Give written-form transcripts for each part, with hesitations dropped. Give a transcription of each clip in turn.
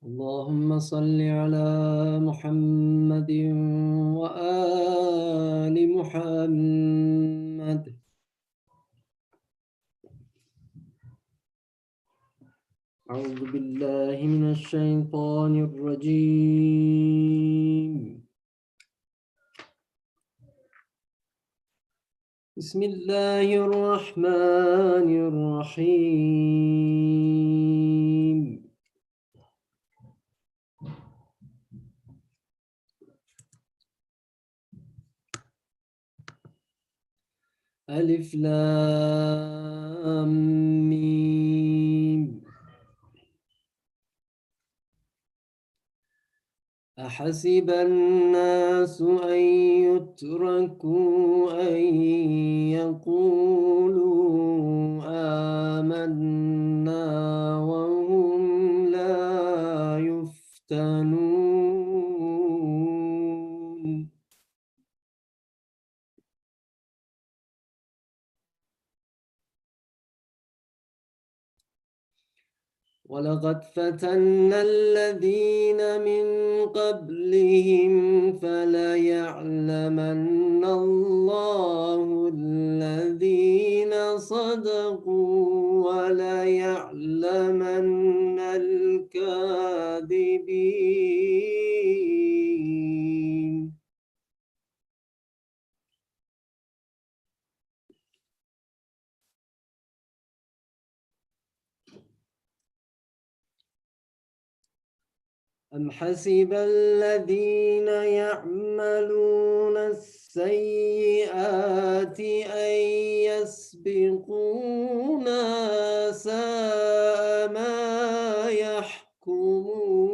اللهم صل على محمد وآل محمد. أعوذ بالله من الشيطان الرجيم. بسم الله الرحمن الرحيم. ألف لام ميم. أحسب الناس أن يتركوا أن يقولوا آمنا وهم لا يفتنون. ولقد فتنا الذين من قبلهم فليعلمن الله الذين صدقوا وليعلمن الكاذبين. أم حسب الذين يعملون السيئات أن يسبقونا ساء ما يحكمون.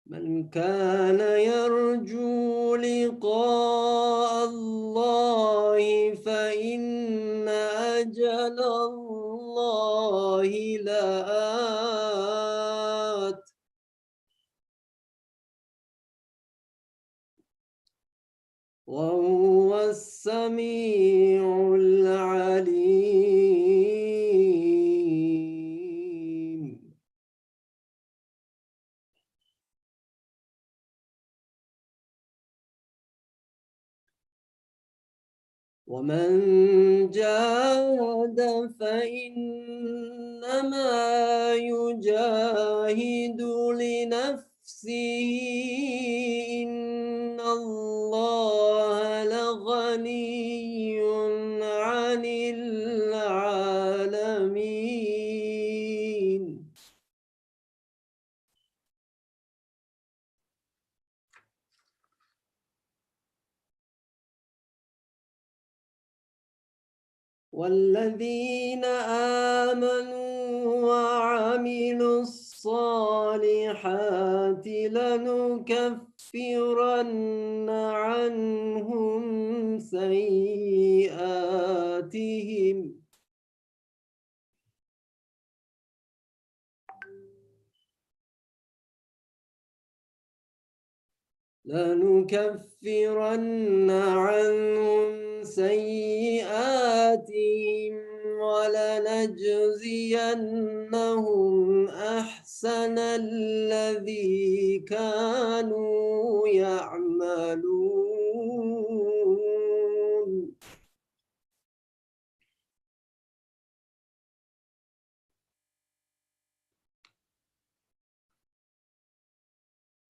من كان يرجو لقاء الله فإن أجل الله لآت. وهو السميع العليم. ومن جاهد فإنما يجاهد لنفسه إن الله لغني عن العالمين. والذين آمنوا وعملوا الصالحات لنكفرن عنهم سيئاتهم ولنجزينهم أحسن الذي كانوا يعملون.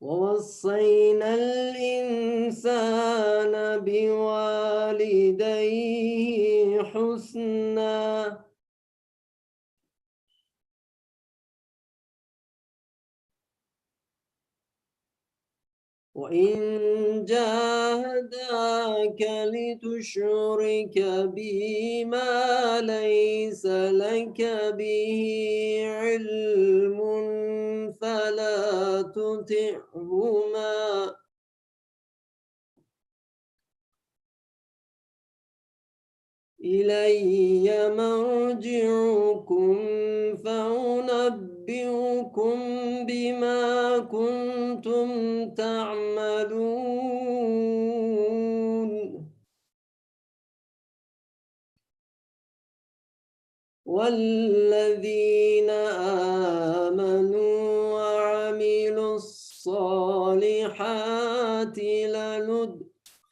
ووصينا الإنسان بوالديه حسنا وإن جاهداك لتشرك بي ما ليس لك به علم فلا تطعهما إلي مرجعكم فأنبئكم بما كنتم تعملون. والذين آمنوا وعملوا الصالحات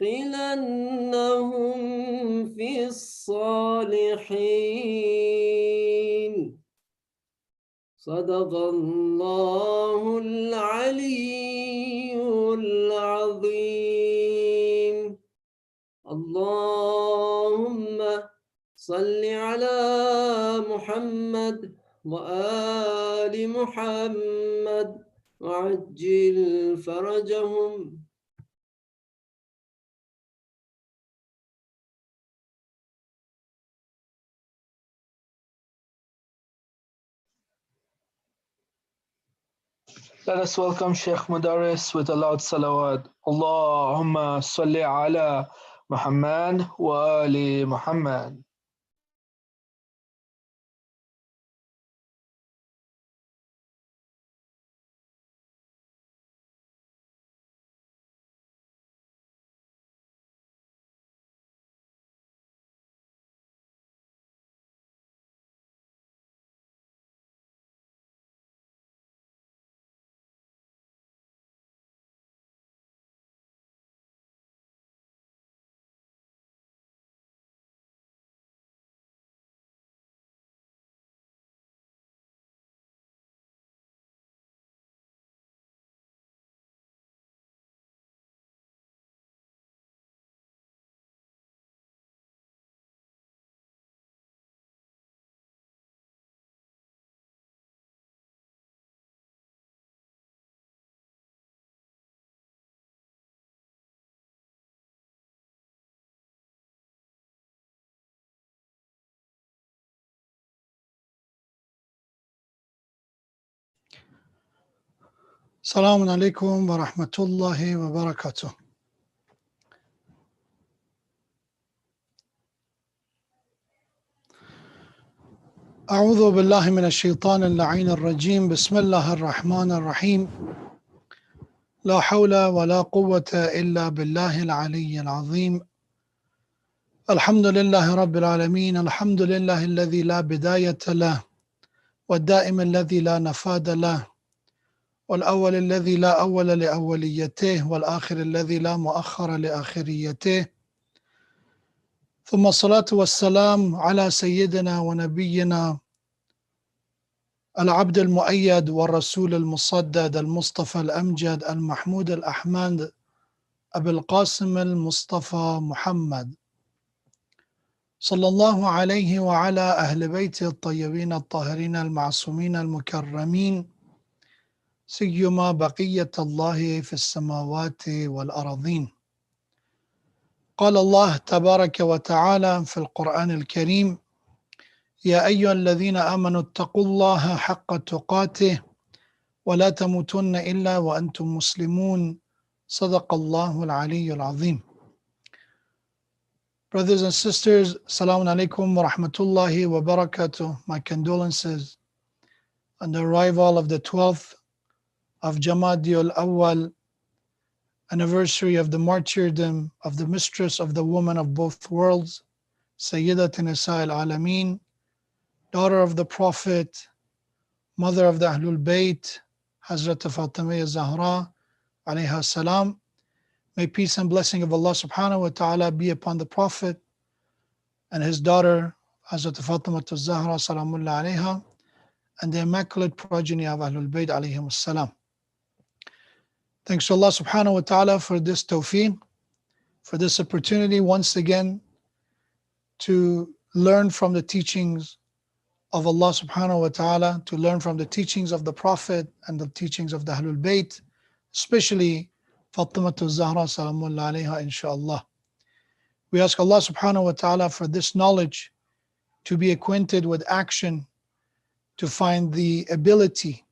لندخلنهم في الصالحين صدق الله العلي العظيم اللهم صل على محمد وآل محمد وعجل فرجهم. Let us welcome Shaykh Modarres with a loud salawat. Allahumma salli ala Muhammad wa ali Muhammad. Assalamu alaikum wa rahmatullahi wa barakatuh. أعوذ بالله من الشيطان اللعين الرجيم بسم الله الرحمن الرحيم لا حول ولا قوة إلا بالله العلي العظيم الحمد لله رب العالمين الحمد لله الذي لا بداية له والدائم الذي لا نفاد له والأول الذي لا أول لأوليته والآخر الذي لا مؤخر لآخريته ثم الصلاة والسلام على سيدنا ونبينا العبد المؤيد والرسول المصدد المصطفى الأمجد المحمود الأحمد أبي القاسم المصطفى محمد صلى الله عليه وعلى أهل بيته الطيبين الطاهرين المعصومين المكرمين سيما بقية الله في السماوات والأراضين. قال الله تبارك وتعالى في القرآن الكريم يا أيها الذين آمنوا اتقوا الله حق تقاته ولا تموتن إلا وأنتم مسلمون صدق الله العلي العظيم. Brothers and sisters, Assalamu alaikum wa rahmatullahi wa barakatuh. My condolences on the arrival of the 12th of Jamadiyul Awwal, anniversary of the martyrdom of the mistress of the woman of both worlds, Sayyidat Nisa al-Alameen, daughter of the Prophet, mother of the Ahlul Bayt, Hazrat Fatima Zahra, alayha salam. May peace and blessing of Allah subhanahu wa ta'ala be upon the Prophet and his daughter, Hazrat Fatima Zahra, salamullah alayha, and the immaculate progeny of Ahlul Bayt, alayhim salam. Thanks to Allah subhanahu wa ta'ala for this tawfiq, for this opportunity once again to learn from the teachings of Allah subhanahu wa ta'ala, to learn from the teachings of the Prophet and the teachings of the Ahlul Bayt, especially Fatima Zahra salamullah alayha, inshaAllah. We ask Allah subhanahu wa ta'ala for this knowledge to be acquainted with action, to find the ability,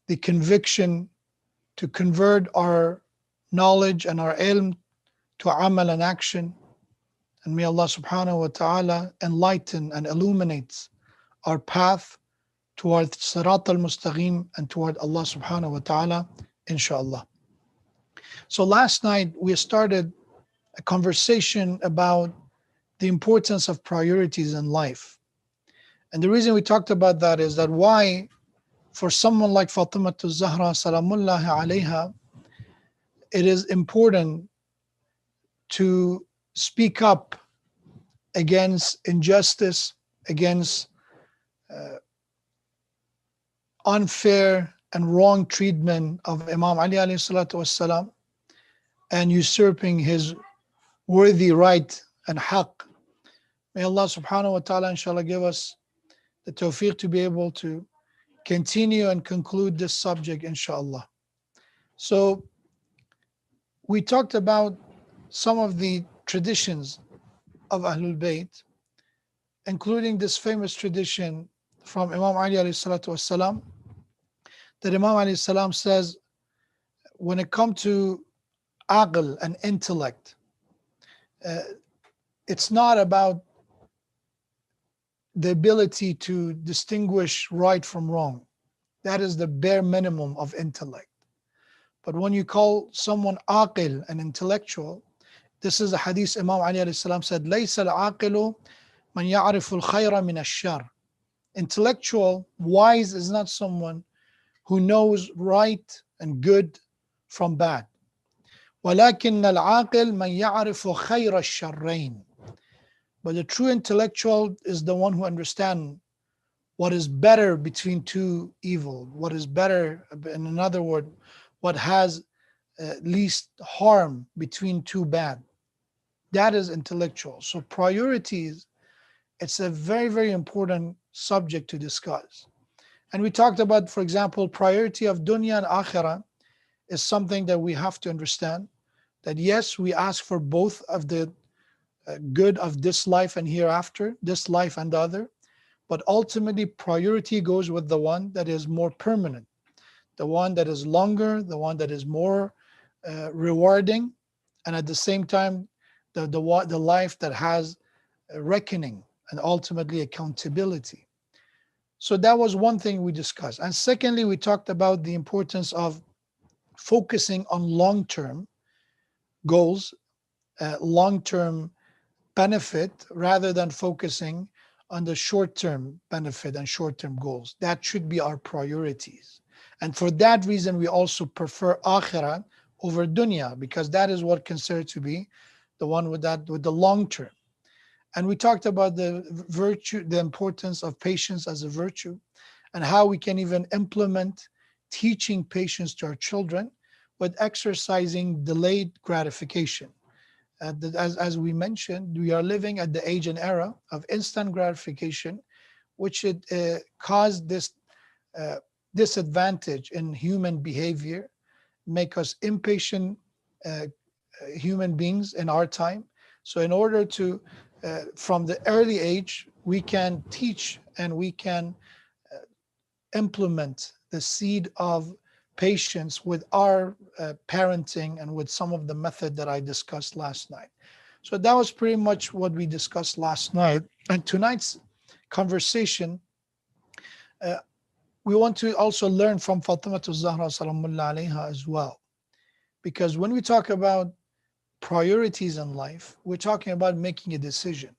the conviction to convert our knowledge and our ilm to amal and action. And may Allah subhanahu wa ta'ala enlighten and illuminate our path towards Sirat al-Mustaqim and toward Allah subhanahu wa ta'ala, inshaAllah. So last night we started a conversation about the importance of priorities in life. And the reason we talked about that is that why, for someone like Fatima Zahra Salamullahi alayha, it is important to speak up against injustice, against unfair and wrong treatment of Imam Ali alayhi salatu wassalam, and usurping his worthy right and haqq. May Allah subhanahu wa ta'ala inshallah give us the tawfiq to be able to continue and conclude this subject inshallah. So we talked about some of the traditions of Ahlul Bayt, including this famous tradition from Imam Ali alayhi salatu wassalam, that Imam alayhi salam says, when it comes to aql and intellect, it's not about the ability to distinguish right from wrong. That is the bare minimum of intellect. But when you call someone aqil, an intellectual, this is a hadith Imam Ali alayhi salam said, لَيْسَ الْعَاقِلُ مَنْ يَعْرِفُ الْخَيْرَ مِنَ الشَّرِّ. Intellectual, wise is not someone who knows right and good from bad. وَلَكِنَّ الْعَاقِلْ مَنْ يَعْرِفُ خَيْرَ الشَّرَّيْنِ. But the true intellectual is the one who understands what is better between two evil, what is better, in another word, what has least harm between two bad. That is intellectual. So priorities, it's a very, very important subject to discuss. And we talked about, for example, priority of dunya and akhirah is something that we have to understand, that yes, we ask for both of the good of this life and hereafter, this life and the other, but ultimately priority goes with the one that is more permanent, the one that is longer, the one that is more rewarding, and at the same time, the life that has a reckoning and ultimately accountability. So that was one thing we discussed. And secondly, we talked about the importance of focusing on long-term goals, long-term benefit, rather than focusing on the short-term benefit and short-term goals. That should be our priorities. And for that reason, we also prefer akhirah over dunya, because that is what considered to be the one with the long term. And we talked about the virtue, the importance of patience as a virtue, and how we can even implement teaching patience to our children with exercising delayed gratification. As we mentioned, we are living at the age and era of instant gratification, which it caused this disadvantage in human behavior, make us impatient human beings in our time. So in order to, from the early age, we can teach and we can implement the seed of patience with our parenting and with some of the method that I discussed last night. So that was pretty much what we discussed last night. And tonight's conversation, we want to also learn from Fatima Zahra Salamullah alayha as well. Because when we talk about priorities in life, we're talking about making a decision.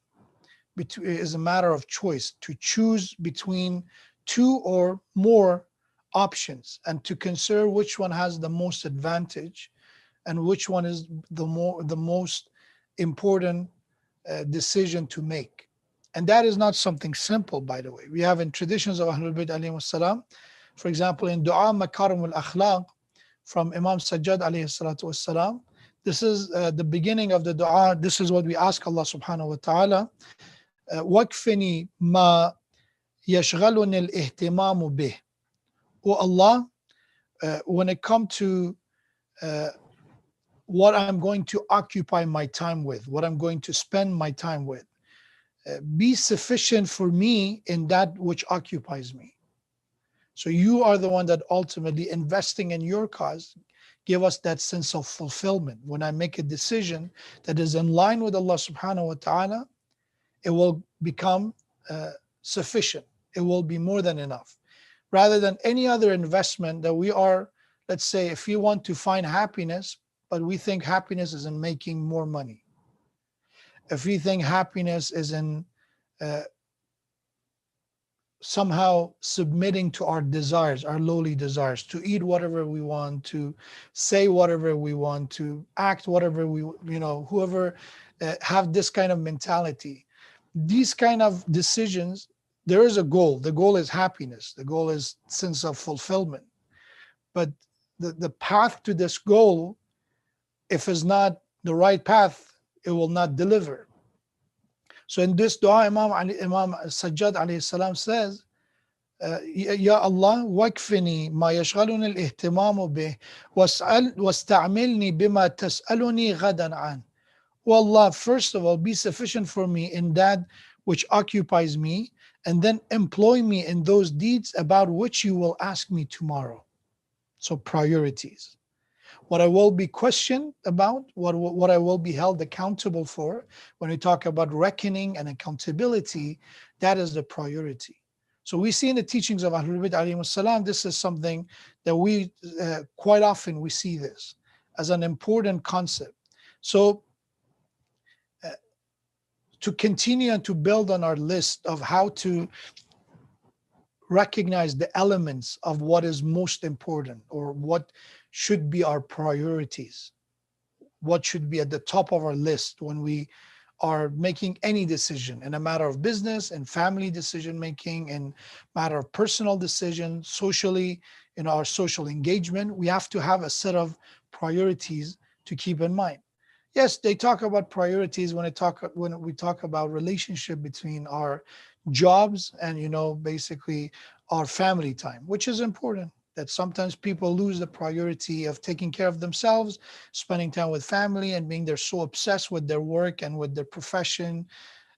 It is a matter of choice, to choose between two or more options and to consider which one has the most advantage and which one is the most important decision to make. And that is not something simple, by the way. We have in traditions of Ahlul Bayt alayhi salam, for example, in Dua Makarim al-Akhlaq from Imam Sajjad alayhi salatu wassalam, this is the beginning of the dua. This is what we ask Allah subhanahu wa ta'ala. وَكْفِنِي مَا يَشْغَلُنِ الْإِهْتِمَامُ بِهِ. Oh Allah, when it comes to what I'm going to occupy my time with, what I'm going to spend my time with, be sufficient for me in that which occupies me. So you are the one that ultimately investing in your cause, give us that sense of fulfillment. When I make a decision that is in line with Allah subhanahu wa ta'ala, it will become sufficient. It will be more than enough. Rather than any other investment that we are, let's say, if you want to find happiness, but we think happiness is in making more money. If we think happiness is in somehow submitting to our desires, our lowly desires, to eat whatever we want, to say whatever we want, to act whatever we, whoever have this kind of mentality, these kind of decisions, there is a goal. The goal is happiness. The goal is sense of fulfillment. But the path to this goal, if it's not the right path, it will not deliver. So in this dua, Imam Sajjad alayhi salam says, يا الله واكفني ما يشغلني الاهتمام به واستعملني بما تسألني غدا عنه. Oh Allah, first of all, be sufficient for me in that which occupies me, and then employ me in those deeds about which you will ask me tomorrow. So priorities. What I will be questioned about, what I will be held accountable for, when we talk about reckoning and accountability, that is the priority. So we see in the teachings of Ahlul Bayt alayhimus salam, this is something that we quite often we see this as an important concept. So to continue and to build on our list of how to recognize the elements of what is most important, or what should be our priorities, what should be at the top of our list when we are making any decision in a matter of business and family decision making, and matter of personal decision, socially, in our social engagement. We have to have a set of priorities to keep in mind. Yes, they talk about priorities when we talk about relationship between our jobs and basically our family time, which is important. That sometimes people lose the priority of taking care of themselves, spending time with family, and being they're so obsessed with their work and with their profession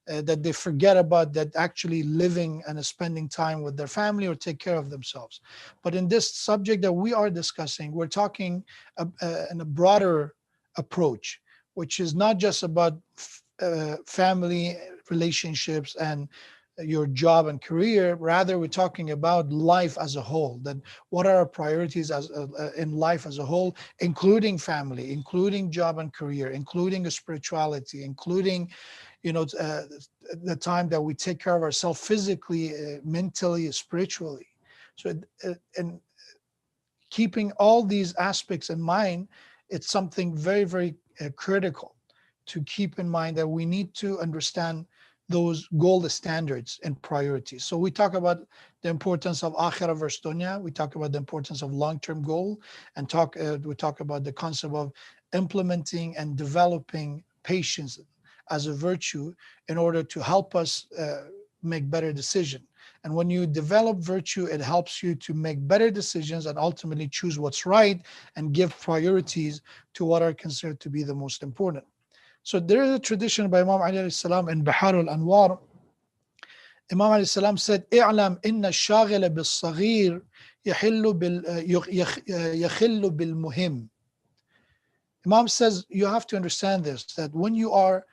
that they forget about that actually living and spending time with their family or take care of themselves. But in this subject that we are discussing, we're talking in a broader approach, which is not just about family relationships and your job and career. Rather, we're talking about life as a whole. That what are our priorities as in life as a whole, including family, including job and career, including spirituality, including the time that we take care of ourselves physically, mentally, spiritually. So and keeping all these aspects in mind, it's something very, very critical to keep in mind, that we need to understand those gold standards and priorities. So we talk about the importance of akhirah versus dunya. We talk about the importance of long-term goal, and we talk about the concept of implementing and developing patience as a virtue in order to help us make better decisions. And when you develop virtue, it helps you to make better decisions and ultimately choose what's right and give priorities to what are considered to be the most important. So there is a tradition by Imam Ali salam in Bihar al-Anwar. Imam Ali salam said, "I'lam inna shaghala bil-saghir yakhillu bil-muhim." Imam says, you have to understand this, that when you are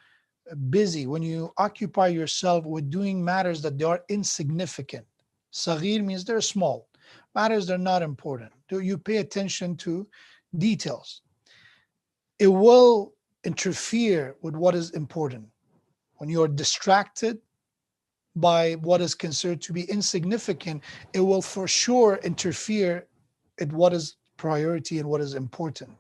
busy, when you occupy yourself with doing matters that they are insignificant, saghir means they're small, matters they're not important. Do you pay attention to details? It will interfere with what is important. When you're distracted by what is considered to be insignificant, it will for sure interfere at what is priority and what is important.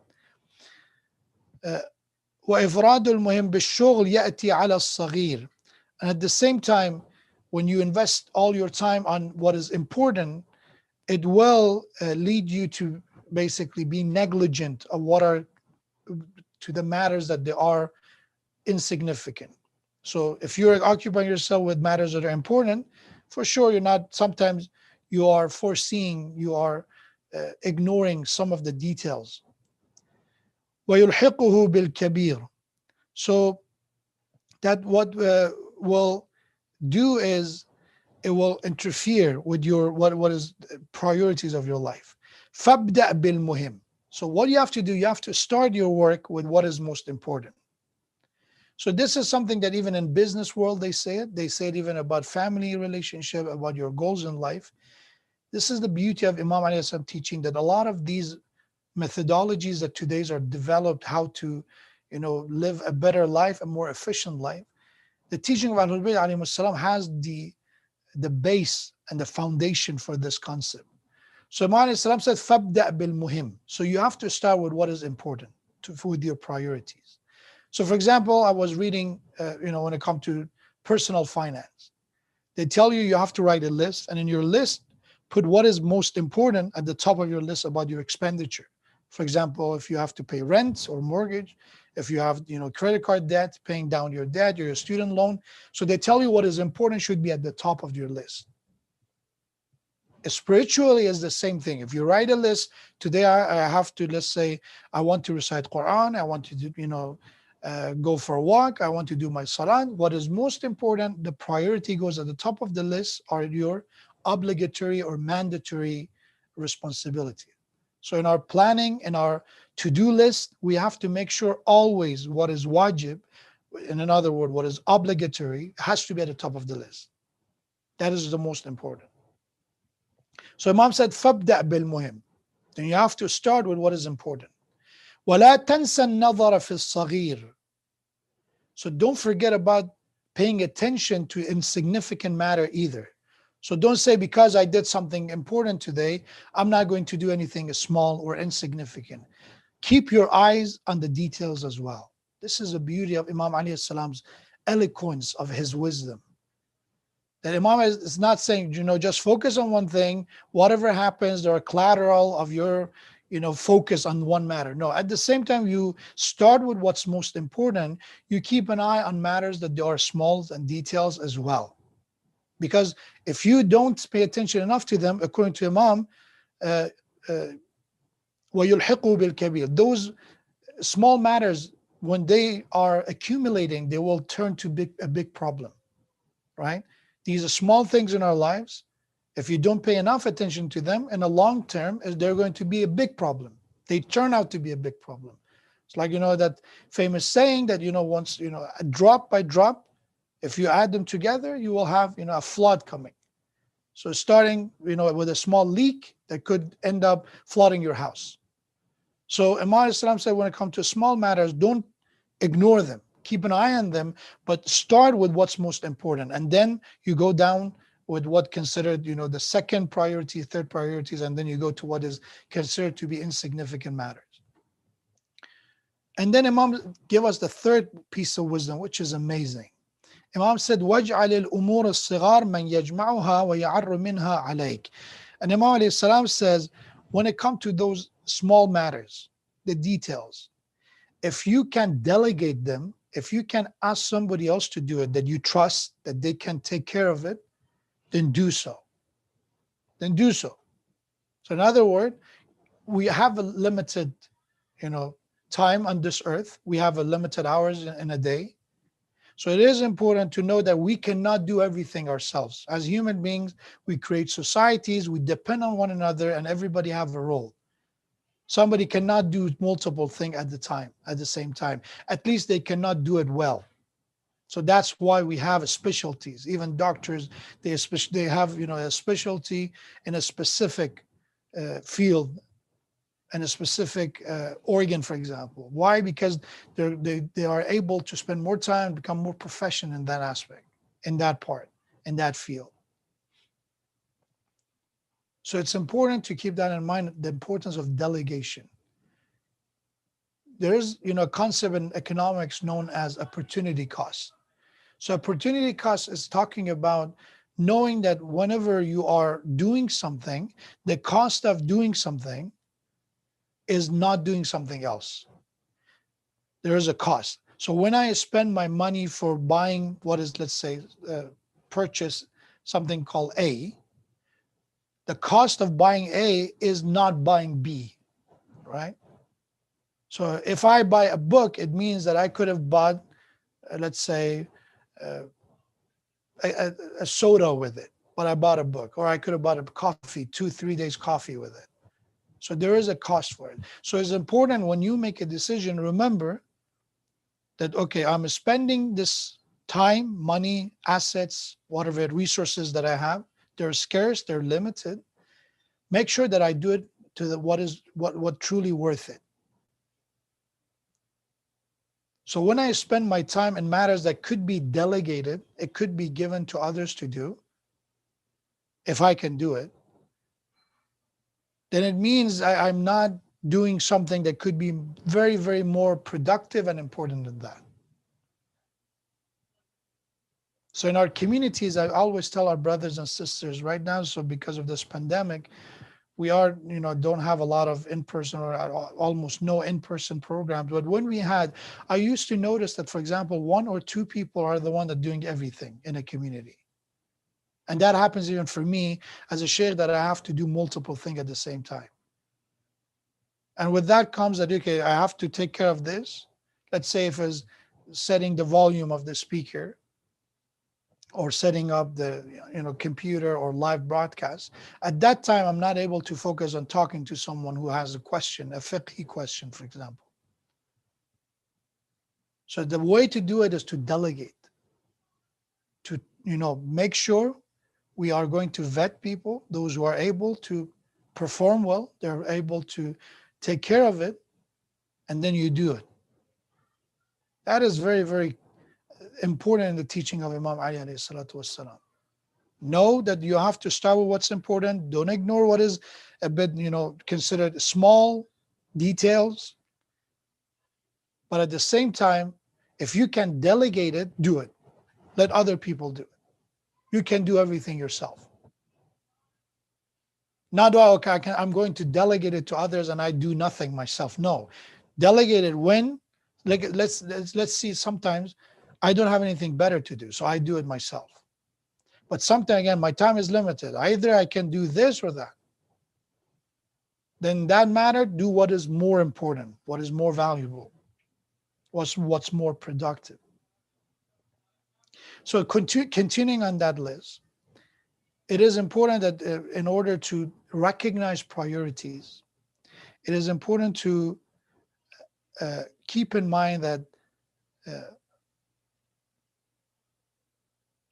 وإفراد المهم بالشغل يأتي على الصغير. And at the same time, when you invest all your time on what is important, it will lead you to basically be negligent of what are to the matters that they are insignificant. So if you're occupying yourself with matters that are important, for sure sometimes you are foreseeing, you are ignoring some of the details. ويلحقه بالكبير. So that what will do is it will interfere with your what is priorities of your life. فابدأ بالمهم. So what you have to do, you have to start your work with what is most important. So this is something that even in business world they say it. They say it even about family relationship, about your goals in life. This is the beauty of Imam Ali's teaching, that a lot of these methodologies that today's are developed, how to live a better life, a more efficient life. The teaching of Ahlul Bayt alayhimus salam has the base and the foundation for this concept. So Imam alayhi salam said, "Fabda bil muhim." So you have to start with what is important with your priorities. So for example, I was reading, when it comes to personal finance, they tell you have to write a list, and in your list, put what is most important at the top of your list about your expenditure. For example, if you have to pay rent or mortgage, if you have, credit card debt, paying down your debt, your student loan. So they tell you what is important should be at the top of your list. Spiritually is the same thing. If you write a list, today I have to, let's say, I want to recite Quran, I want to do, go for a walk, I want to do my salat. What is most important, the priority goes at the top of the list are your obligatory or mandatory responsibility. So in our planning, in our to-do list, we have to make sure always what is wajib, in another word, what is obligatory, has to be at the top of the list. That is the most important. So Imam said, فَابْدَأْ بِالْمُهِمْ. Then you have to start with what is important. وَلَا تَنْسَ النَّظَرَ فِي الصَّغِيرِ. So don't forget about paying attention to insignificant matter either. So don't say, because I did something important today, I'm not going to do anything small or insignificant. Keep your eyes on the details as well. This is the beauty of Imam alayhi salam's eloquence of his wisdom. That Imam is not saying, just focus on one thing, whatever happens, there are collateral of your, focus on one matter. No, at the same time, you start with what's most important. You keep an eye on matters that there are smalls and details as well. Because if you don't pay attention enough to them, according to Imam, وَيُلْحِقُوا بِالْكَبِيرِ, those small matters, when they are accumulating, they will turn to a big problem, right? These are small things in our lives. If you don't pay enough attention to them, in the long term, they're going to be a big problem. They turn out to be a big problem. It's like, that famous saying that, once, drop by drop, if you add them together, you will have, a flood coming. So starting, with a small leak that could end up flooding your house. So Imam Islam said, when it comes to small matters, don't ignore them. Keep an eye on them, but start with what's most important. And then you go down with what considered, the second priority, third priorities, and then you go to what is considered to be insignificant matters. And then Imam gave us the third piece of wisdom, which is amazing. Imam said, وَاجْعَلِ الْأُمُورَ الصِّغَارَ مَنْ يَجْمَعُهَا وَيَعَرُّ مِنْهَا عَلَيْكَ. And Imam alayhi salam says, when it comes to those small matters, the details, if you can delegate them, if you can ask somebody else to do it that you trust, that they can take care of it, then do so. Then do so. So in other words, we have a limited, time on this earth. We have a limited hours in a day. So it is important to know that we cannot do everything ourselves. As human beings, we create societies, we depend on one another, and everybody have a role. Somebody cannot do multiple things at the same time. At least they cannot do it well. So that's why we have specialties. Even doctors, they have a specialty in a specific field and a specific organ, for example. Why? Because they are able to spend more time, become more professional in that aspect, in that part, in that field. So it's important to keep that in mind, the importance of delegation. There is, a concept in economics known as opportunity cost. So opportunity cost is talking about knowing that whenever you are doing something, the cost of doing something is not doing something else. There is a cost. So when I spend my money for buying what is, let's say, purchase something called A, the cost of buying A is not buying B, right? So if I buy a book, it means that I could have bought, let's say, a soda with it, but I bought a book, or I could have bought a coffee, 2-3 days coffee with it. So there is a cost for it. So it's important when you make a decision, remember that, okay, I'm spending this time, money, assets, whatever resources that I have, they're scarce, they're limited. Make sure that I do it to what truly worth it. So when I spend my time in matters that could be delegated, it could be given to others to do, if I can do it, then it means I'm not doing something that could be very, very more productive and important than that. So in our communities, I always tell our brothers and sisters right now, so because of this pandemic, we are, don't have a lot of in-person or almost no in-person programs. But when we had, I used to notice that, for example, 1 or 2 people are the one that doing everything in a community. And that happens even for me as a sheikh, that I have to do multiple things at the same time. And with that comes that, okay, I have to take care of this. Let's say if it's setting the volume of the speaker or setting up the computer or live broadcast. At that time, I'm not able to focus on talking to someone who has a question, a fiqh question, for example. So the way to do it is to delegate, to make sure we are going to vet people, those who are able to perform well, they're able to take care of it, and then you do it. That is very, very important in the teaching of Imam Ali alayhi salatu wassalam. Know that you have to start with what's important. Don't ignore what is a bit, considered small details. But at the same time, if you can delegate it, do it. Let other people do it. You can do everything yourself. Not, okay, I'm going to delegate it to others and I do nothing myself. No, delegate it when, like, let's see, sometimes I don't have anything better to do, so I do it myself. But sometimes, again, my time is limited. Either I can do this or that. Then in that matter, do what is more important, what is more valuable, what's more productive. So continuing on that list, it is important that in order to recognize priorities, it is important to keep in mind that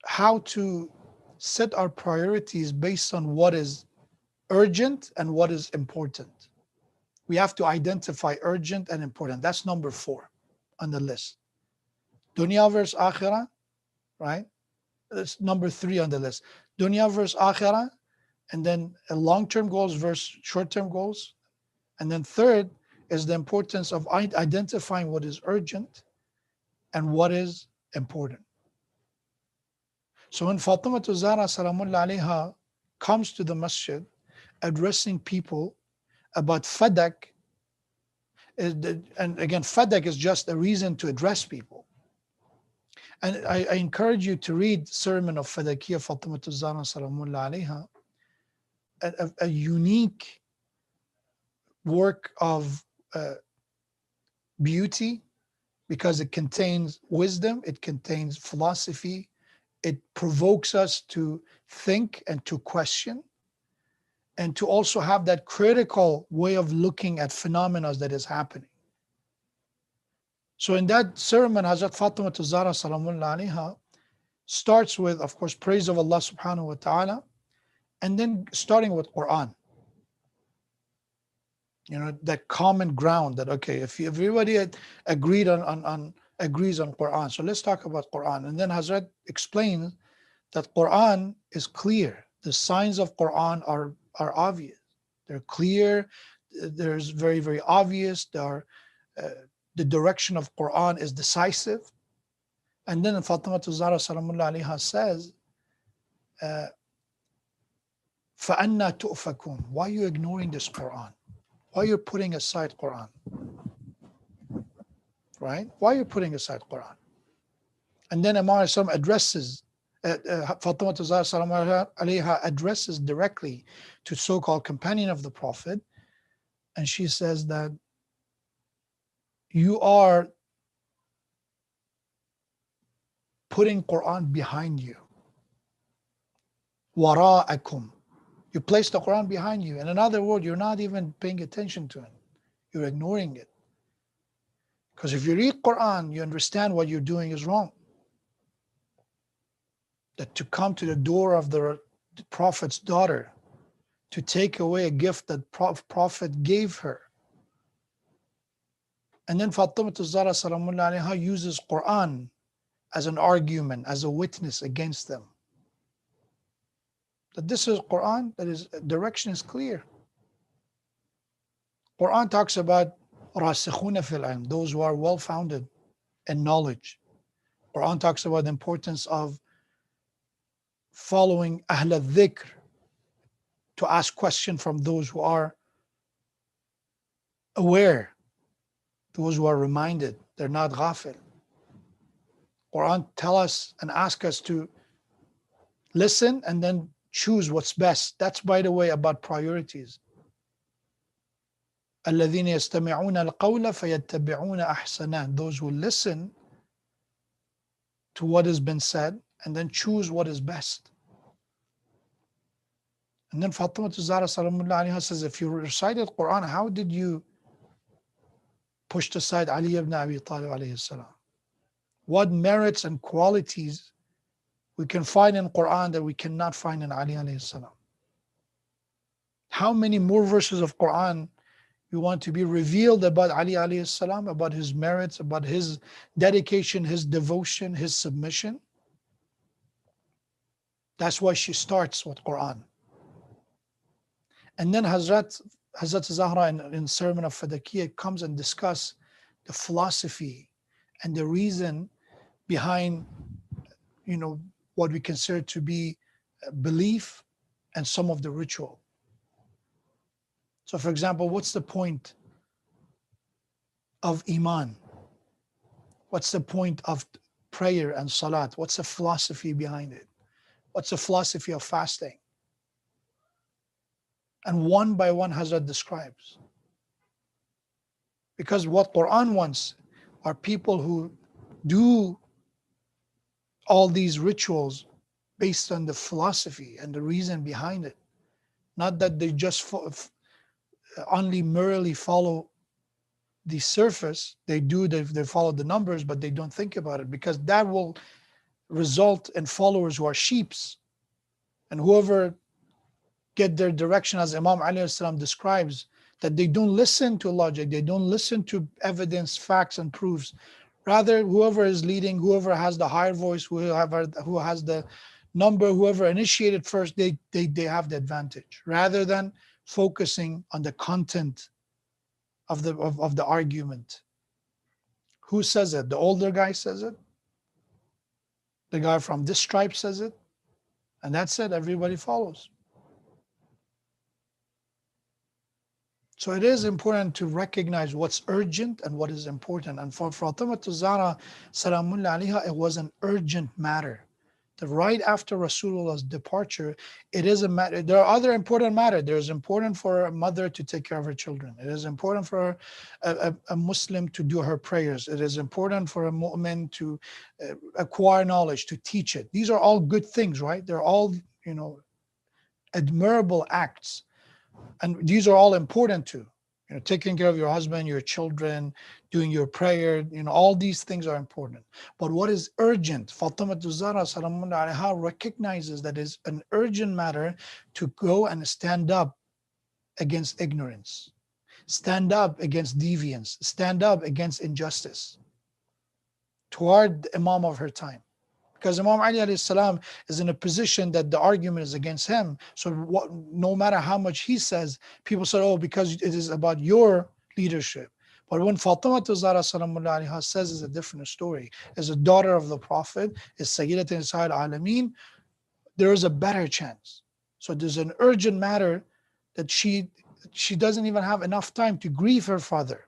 how to set our priorities based on what is urgent and what is important. We have to identify urgent and important. That's number 4 on the list. Dunya versus akhirah, right? That's number 3 on the list. Dunya versus akhirah, and then long-term goals versus short-term goals. And then third is the importance of identifying what is urgent and what is important. So when Fatima Zahra Salamullah alayha comes to the masjid addressing people about fadak, and again, fadak is just a reason to address people. And I encourage you to read Sermon of Fadakiyya Fatima Zahra Salamullah alayha, a unique work of beauty, because it contains wisdom, it contains philosophy, it provokes us to think and to question, and to also have that critical way of looking at phenomena that is happening. So in that sermon, Hazrat Fatima Zahra Salamullah alayha starts with, of course, praise of Allah subhanahu wa ta'ala, and then starting with Quran. That common ground that, okay, if everybody agrees on Quran, so let's talk about Quran. And then Hazrat explains that Quran is clear. The signs of Quran are obvious. They're clear. There's very, very obvious. The direction of Quran is decisive. And then Fatima Zahra Salamullah alayha says, فَأَنَّا تُؤْفَكُونَ. Why are you ignoring this Quran? Why are you putting aside Quran? Right? Why are you putting aside Quran? And then Imam addresses, Fatima Zahra Salamullah alayha addresses directly to so-called companion of the Prophet. And she says that you are putting Quran behind you. Wara'akum. You place the Quran behind you. In another word, you're not even paying attention to it. You're ignoring it. Because if you read Quran, you understand what you're doing is wrong. That to come to the door of the Prophet's daughter, to take away a gift that Prophet gave her. And then Fatima Zahra Salamullah alayha uses Quran as an argument, as a witness against them. that this is Quran, that is direction is clear. Quran talks about rasikhuna fil ilm, those who are well founded in knowledge. Quran talks about the importance of following ahl al-dhikr, to ask questions from those who are aware, those who are reminded, they're not ghafil. Quran tell us and ask us to listen and then choose what's best. That's, by the way, about priorities. الذين يستمعون القول فيتبعون أحسنه, those who listen to what has been said and then choose what is best. And then Fatima Zahra Salamullah Alaiha says, if you recited Quran, how did you push aside Ali ibn Abi Talib alayhi salam? What merits and qualities we can find in Quran that we cannot find in Ali alayhi salam? How many more verses of Quran you want to be revealed about Ali alayhi salam, about his merits, about his dedication, his devotion, his submission? That's why she starts with Quran. And then Hazrat Zahra in Sermon of Fadakiyah comes and discuss the philosophy and the reason behind, what we consider to be belief and some of the ritual. So for example, what's the point of Iman? What's the point of prayer and salat? What's the philosophy behind it? What's the philosophy of fasting? And one by one Hazrat describes. Because what Quran wants are people who do all these rituals based on the philosophy and the reason behind it. Not that they just only merely follow the surface. They follow the numbers, but they don't think about it, because that will result in followers who are sheeps. And whoever get their direction, as Imam Ali salam describes, that they don't listen to logic, they don't listen to evidence, facts, and proofs. Rather, whoever is leading, whoever has the higher voice, who has the number, whoever initiated first, they have the advantage, rather than focusing on the content of the argument. Who says it? The older guy says it. The guy from this tribe says it. And that's it. Everybody follows. So it is important to recognize what's urgent and what is important. And for Fatima Zahra Salamullah Alaiha, it was an urgent matter. That right after Rasulullah's departure, it is a matter. There are other important matters. It is important for a mother to take care of her children. It is important for a Muslim to do her prayers. It is important for a mu'min to acquire knowledge, to teach it. These are all good things, right? They're all, admirable acts. And these are all important too. Taking care of your husband, your children, doing your prayer, all these things are important. But what is urgent? Fatima Zahra Salamullah Alaiha recognizes that it's an urgent matter to go and stand up against ignorance, stand up against deviance, stand up against injustice toward the Imam of her time. Because Imam Ali alayhi salam is in a position that the argument is against him. So no matter how much he says, people say, oh, because it is about your leadership. But when Fatima Zahra Salamullah Alaiha says, it's a different story. As a daughter of the Prophet, is Sayyidat Nisa'il Alameen, there is a better chance. So there's an urgent matter that she doesn't even have enough time to grieve her father.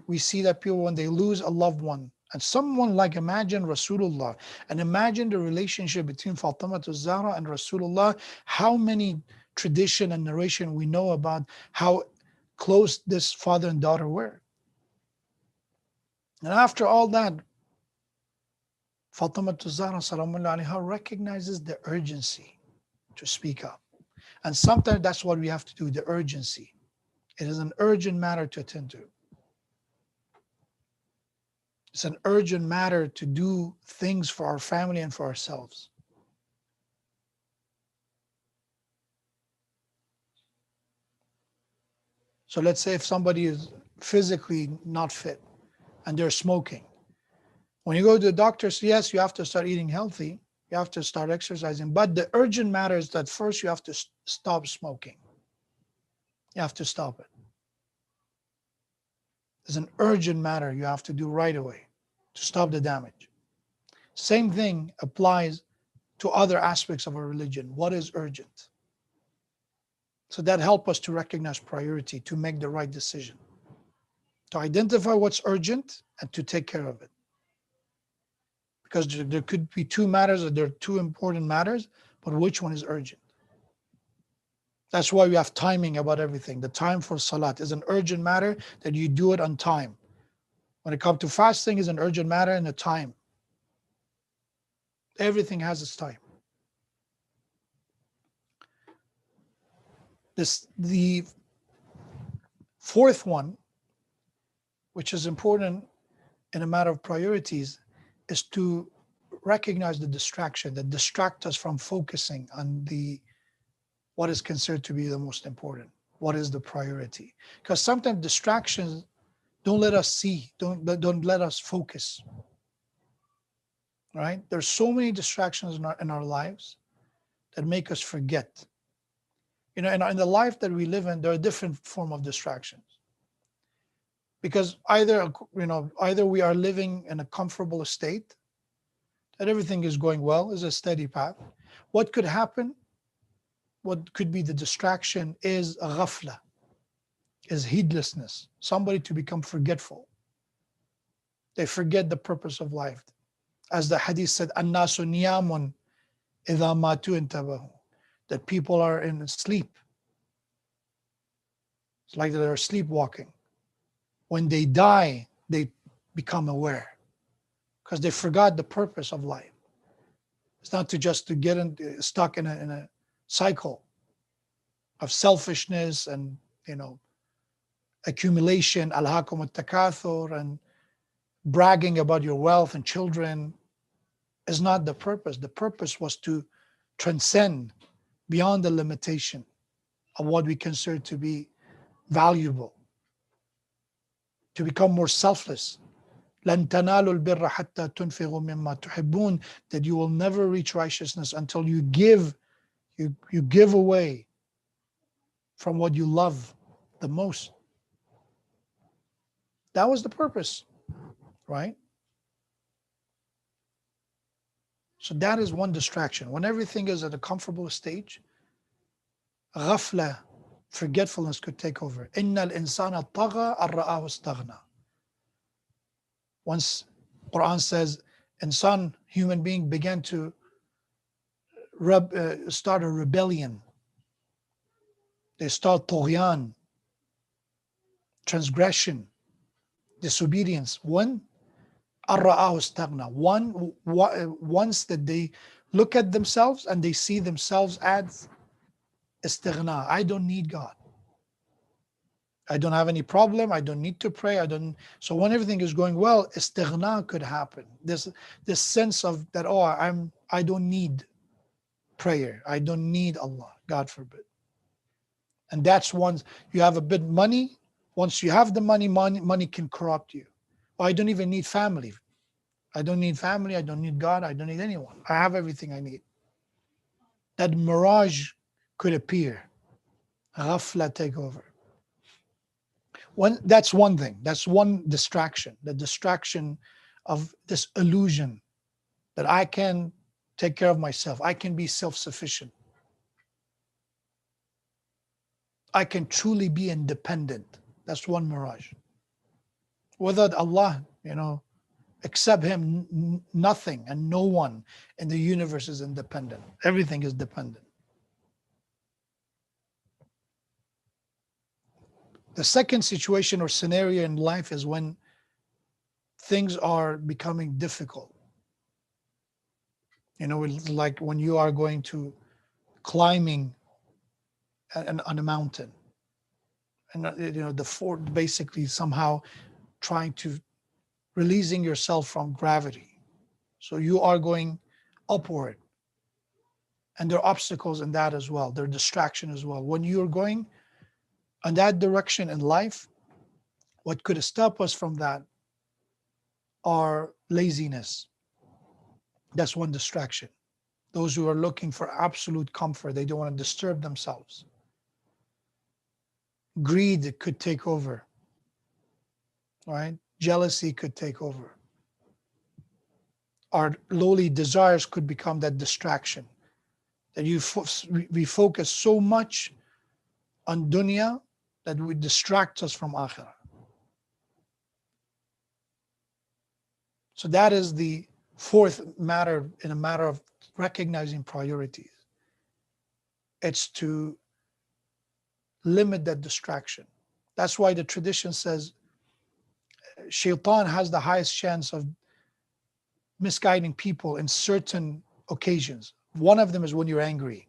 We see that people, when they lose a loved one, and someone like, imagine Rasulullah, and imagine the relationship between Fatima Zahra and Rasulullah, how many tradition and narration we know about how close this father and daughter were. And after all that, Fatima Zahra Salamullah Alaiha recognizes the urgency to speak up. And sometimes that's what we have to do, the urgency. It is an urgent matter to attend to. It's an urgent matter to do things for our family and for ourselves. So let's say if somebody is physically not fit and they're smoking. When you go to the doctor, yes, you have to start eating healthy. You have to start exercising. But the urgent matter is that first you have to stop smoking. You have to stop it. There's an urgent matter you have to do right away to stop the damage. Same thing applies to other aspects of our religion. What is urgent? So that helps us to recognize priority, to make the right decision, to identify what's urgent and to take care of it. Because there could be two matters, or there are two important matters, but which one is urgent? That's why we have timing about everything. The time for salat is an urgent matter that you do it on time. When it comes to fasting, is an urgent matter and a time. Everything has its time. The fourth one, which is important in a matter of priorities, is to recognize the distraction that distract us from focusing on what is considered to be the most important. What is the priority? Because sometimes distractions don't let us see, don't let us focus. Right? There's so many distractions in our lives that make us forget. In the life that we live in, there are different form of distractions. Because either we are living in a comfortable state, that everything is going well, is a steady path. What could happen? What could be the distraction is a ghafla, is heedlessness, somebody to become forgetful. They forget the purpose of life. As the hadith said, "An-nasu niyamun idha matu intabahu," that people are in sleep. It's like they're sleepwalking. When they die, they become aware because they forgot the purpose of life. It's not to get stuck in a cycle of selfishness and accumulation, alhaakum at-takathur, and bragging about your wealth and children is not the purpose. The purpose was to transcend beyond the limitation of what we consider to be valuable, to become more selfless. لَن تَنَالُوا الْبِرَّ حَتَّى تُنْفِقُوا مِمَّا تُحِبُّونَ, that you will never reach righteousness until you give away from what you love the most. That was the purpose, right? So that is one distraction. When everything is at a comfortable stage, ghafla, forgetfulness could take over. إِنَّ الْإِنسَانَ طَغَى أَن رَآهُ اسْتَغْنَى. Once Quran says, human being began to start a rebellion. They start tughyan, transgression, disobedience. When ar-ra'ahu istaghna, once that they look at themselves and they see themselves as istighna. I don't need God. I don't have any problem. I don't need to pray. So when everything is going well, istighna could happen. This sense of that, I don't need prayer. I don't need Allah. God forbid. And that's once you have a bit money. Once you have the money can corrupt you. I don't even need family. I don't need family. I don't need God. I don't need anyone. I have everything I need. That mirage could appear. Ghafla take over. That's one thing. That's one distraction. The distraction of this illusion that I can take care of myself. I can be self-sufficient. I can truly be independent. That's one mirage. Without Allah, except Him, nothing and no one in the universe is independent. Everything is dependent. The second situation or scenario in life is when things are becoming difficult. It's like when you are going to climbing on a mountain, and the fort basically somehow trying to releasing yourself from gravity. So you are going upward, and there are obstacles in that as well. There are distraction as well. When you're going in that direction in life, what could stop us from that are laziness. That's one distraction. those who are looking for absolute comfort. They don't want to disturb themselves. Greed could take over, right? Jealousy could take over. Our lowly desires could become that distraction, that we focus so much on dunya that we distract us from akhirah. So that is the fourth matter in a matter of recognizing priorities. It's to limit that distraction. That's why the tradition says shaitan has the highest chance of misguiding people in certain occasions. One of them is when you're angry.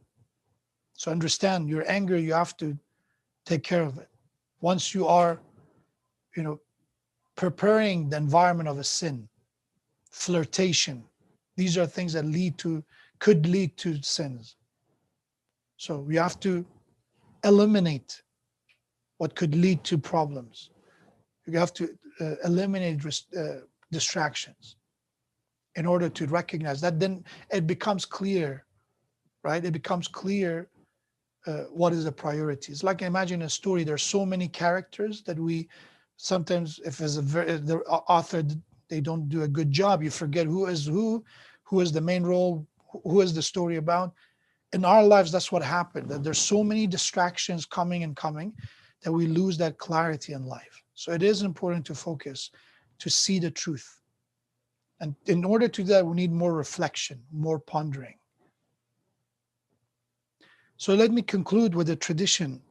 So understand, you're angry, you have to take care of it. Once you are, preparing the environment of a sin, flirtation, these are things that could lead to sins. So we have to eliminate what could lead to problems. You have to eliminate distractions in order to recognize that. Then it becomes clear, right? It becomes clear what is the priority. It's like, imagine a story. There's so many characters that we sometimes, if as the author, they don't do a good job, you forget who is the main role, who is the story about. In our lives, that's what happened. That there's so many distractions coming that we lose that clarity in life. So it is important to focus, to see the truth. And in order to do that, we need more reflection, more pondering. So let me conclude with a tradition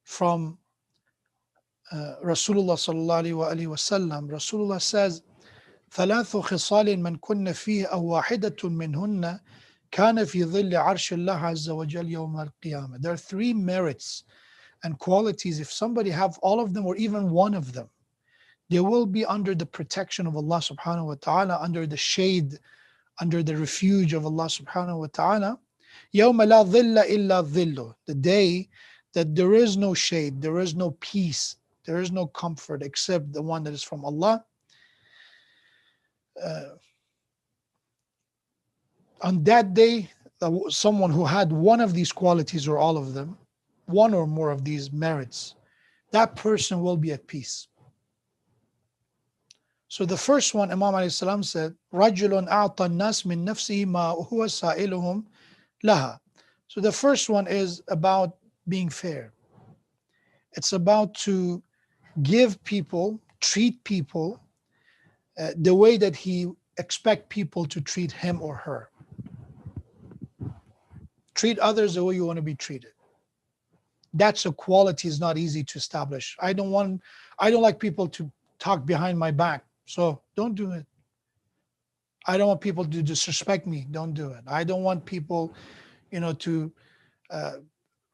from Rasulullah sallallahu alaihi wasallam. Rasulullah says, ثلاث خصال من كن فيه أو واحدة منهن كان في ظل عرش الله عز وجل يوم القيامة. There are three merits and qualities. If somebody have all of them or even one of them, they will be under the protection of Allah subhanahu wa ta'ala, under the shade, under the refuge of Allah subhanahu wa ta'ala. يوم لا ظل إلا ظله. The day that there is no shade, there is no peace, there is no comfort except the one that is from Allah. On that day, someone who had one of these qualities or all of them, one or more of these merits, that person will be at peace. So the first one, Imam alayhi salam said, رَجُلٌ أَعْطَى النَّاسِ مِن نَفْسِهِ مَا هُوَ سَائِلُهُمْ لَهَا. So the first one is about being fair. It's about to give people, treat people the way that he expect people to treat him or her. Treat others the way you want to be treated. That's a quality is not easy to establish. I don't like people to talk behind my back, so don't do it. I don't want people to disrespect me. Don't do it. I don't want people, to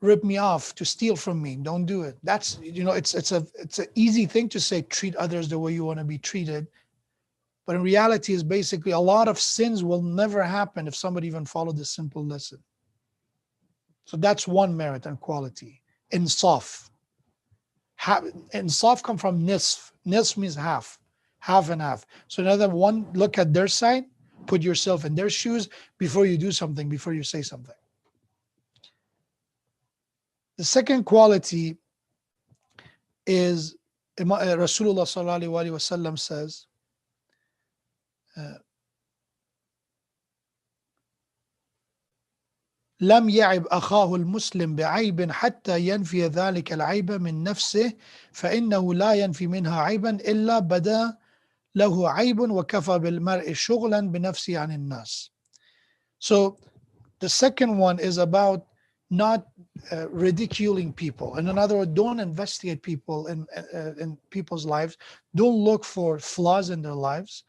rip me off, to steal from me. Don't do it. That's, it's an easy thing to say, treat others the way you want to be treated. But in reality, is basically a lot of sins will never happen if somebody even followed this simple lesson. So that's one merit and quality. Insaf. Insaf come from nisf. Nisf means half and half. So another one, look at their side, put yourself in their shoes before you do something, before you say something. The second quality is Rasulullah sallallahu alaihi wasallam says, لم يعب أخاه المسلم بعيب حتى ينفي ذلك العيب من نفسه فإنه لا ينفي منها عيبا إلا بدا له عيب وكفى بالمرء شغلا بنفسه عن الناس. So the second one is about not ridiculing people. In other words, don't investigate people in people's lives. Don't look for flaws in their lives,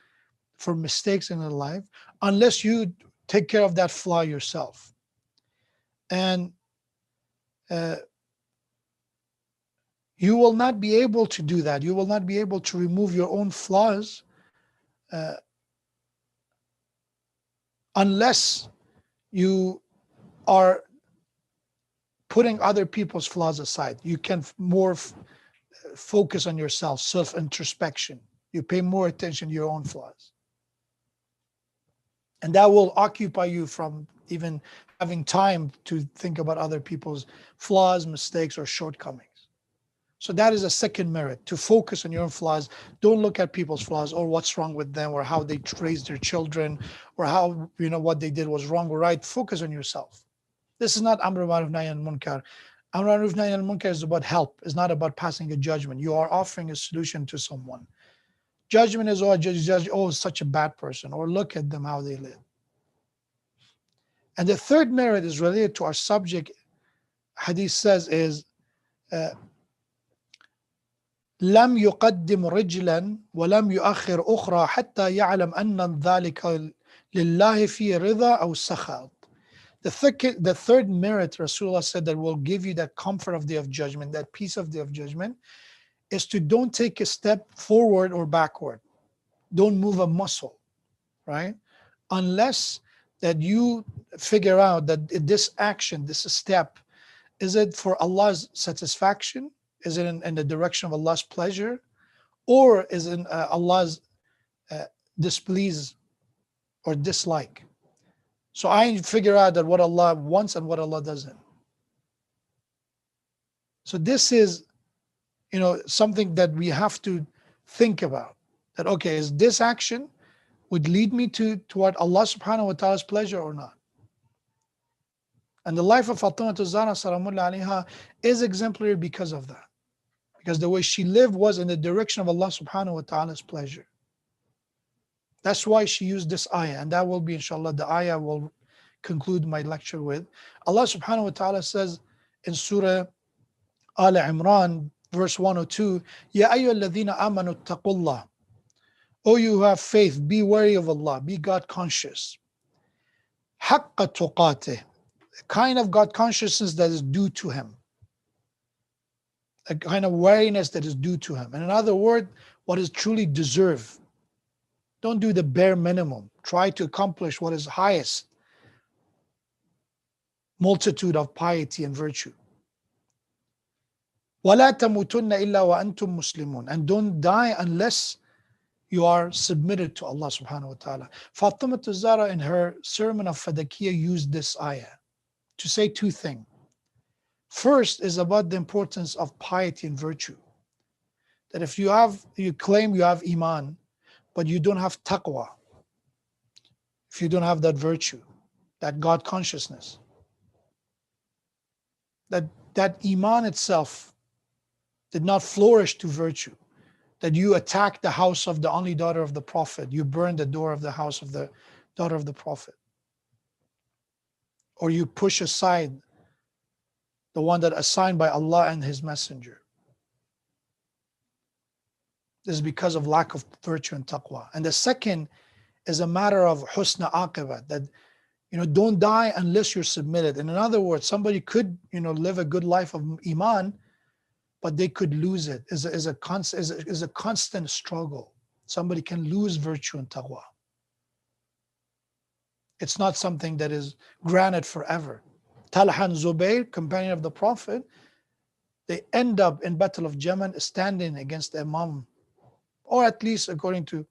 for mistakes in their life, unless you take care of that flaw yourself. And you will not be able to do that. You will not be able to remove your own flaws unless you are putting other people's flaws aside. You can more focus on yourself, self-introspection. You pay more attention to your own flaws. And that will occupy you from even having time to think about other people's flaws, mistakes, or shortcomings. So that is a second merit, to focus on your own flaws. Don't look at people's flaws or what's wrong with them or how they raised their children or how, what they did was wrong or right. Focus on yourself. This is not Amr Ma'ruf Nahy Anil Munkar. Amr Ma'ruf Nahy Anil Munkar is about help. It's not about passing a judgment. You are offering a solution to someone. Judgment is, oh, judge, oh, such a bad person, or look at them how they live. And the third merit is related to our subject. Hadith says is لم يقدم رجلا ولم يؤخر أخرى حتى يعلم أن ذلك لله في رضا أو سخط. The third merit Rasulullah said that will give you that comfort of day of judgment, that peace of day of judgment, is to don't take a step forward or backward. Don't move a muscle, right? Unless that you figure out that this action, this step, is it for Allah's satisfaction? Is it in the direction of Allah's pleasure? Or is it in Allah's displease or dislike? So I figure out that what Allah wants and what Allah doesn't. So this is, something that we have to think about. That, okay, is this action would lead me toward Allah subhanahu wa ta'ala's pleasure or not? And the life of Fatima Zahra Salamullah alayha is exemplary because of that. Because the way she lived was in the direction of Allah subhanahu wa ta'ala's pleasure. That's why she used this ayah, and that will be, inshallah, the ayah will conclude my lecture with. Allah subhanahu wa ta'ala says in Surah Al Imran, verse 102, Ya ayyuhalladhina amanu taqullah. O you who have faith, be wary of Allah, be God conscious. Haqqa tuqatih, a kind of God consciousness that is due to Him. A kind of wariness that is due to Him. And in other words, what is truly deserved. Don't do the bare minimum. Try to accomplish what is highest. Multitude of piety and virtue. وَلَا تَمُوتُنَّ إِلَّا وَأَنْتُمْ مُسْلِمُونَ. And don't die unless you are submitted to Allah subhanahu wa ta'ala. Fatima Zahra in her sermon of Fadakiyah used this ayah to say two things. First is about the importance of piety and virtue. That if you claim you have iman, but you don't have taqwa, if you don't have that virtue, that God consciousness, that iman itself did not flourish to virtue, that you attack the house of the only daughter of the Prophet, you burn the door of the house of the daughter of the Prophet, or you push aside the one that assigned by Allah and His Messenger. This is because of lack of virtue and taqwa. And the second is a matter of husna aqibat, that don't die unless you're submitted. And in other words, somebody could live a good life of iman, but they could lose it. Is a constant struggle. Somebody can lose virtue and taqwa. It's not something that is granted forever. Talha and Zubayr, companion of the Prophet, they end up in Battle of Jamal standing against the Imam, or at least according to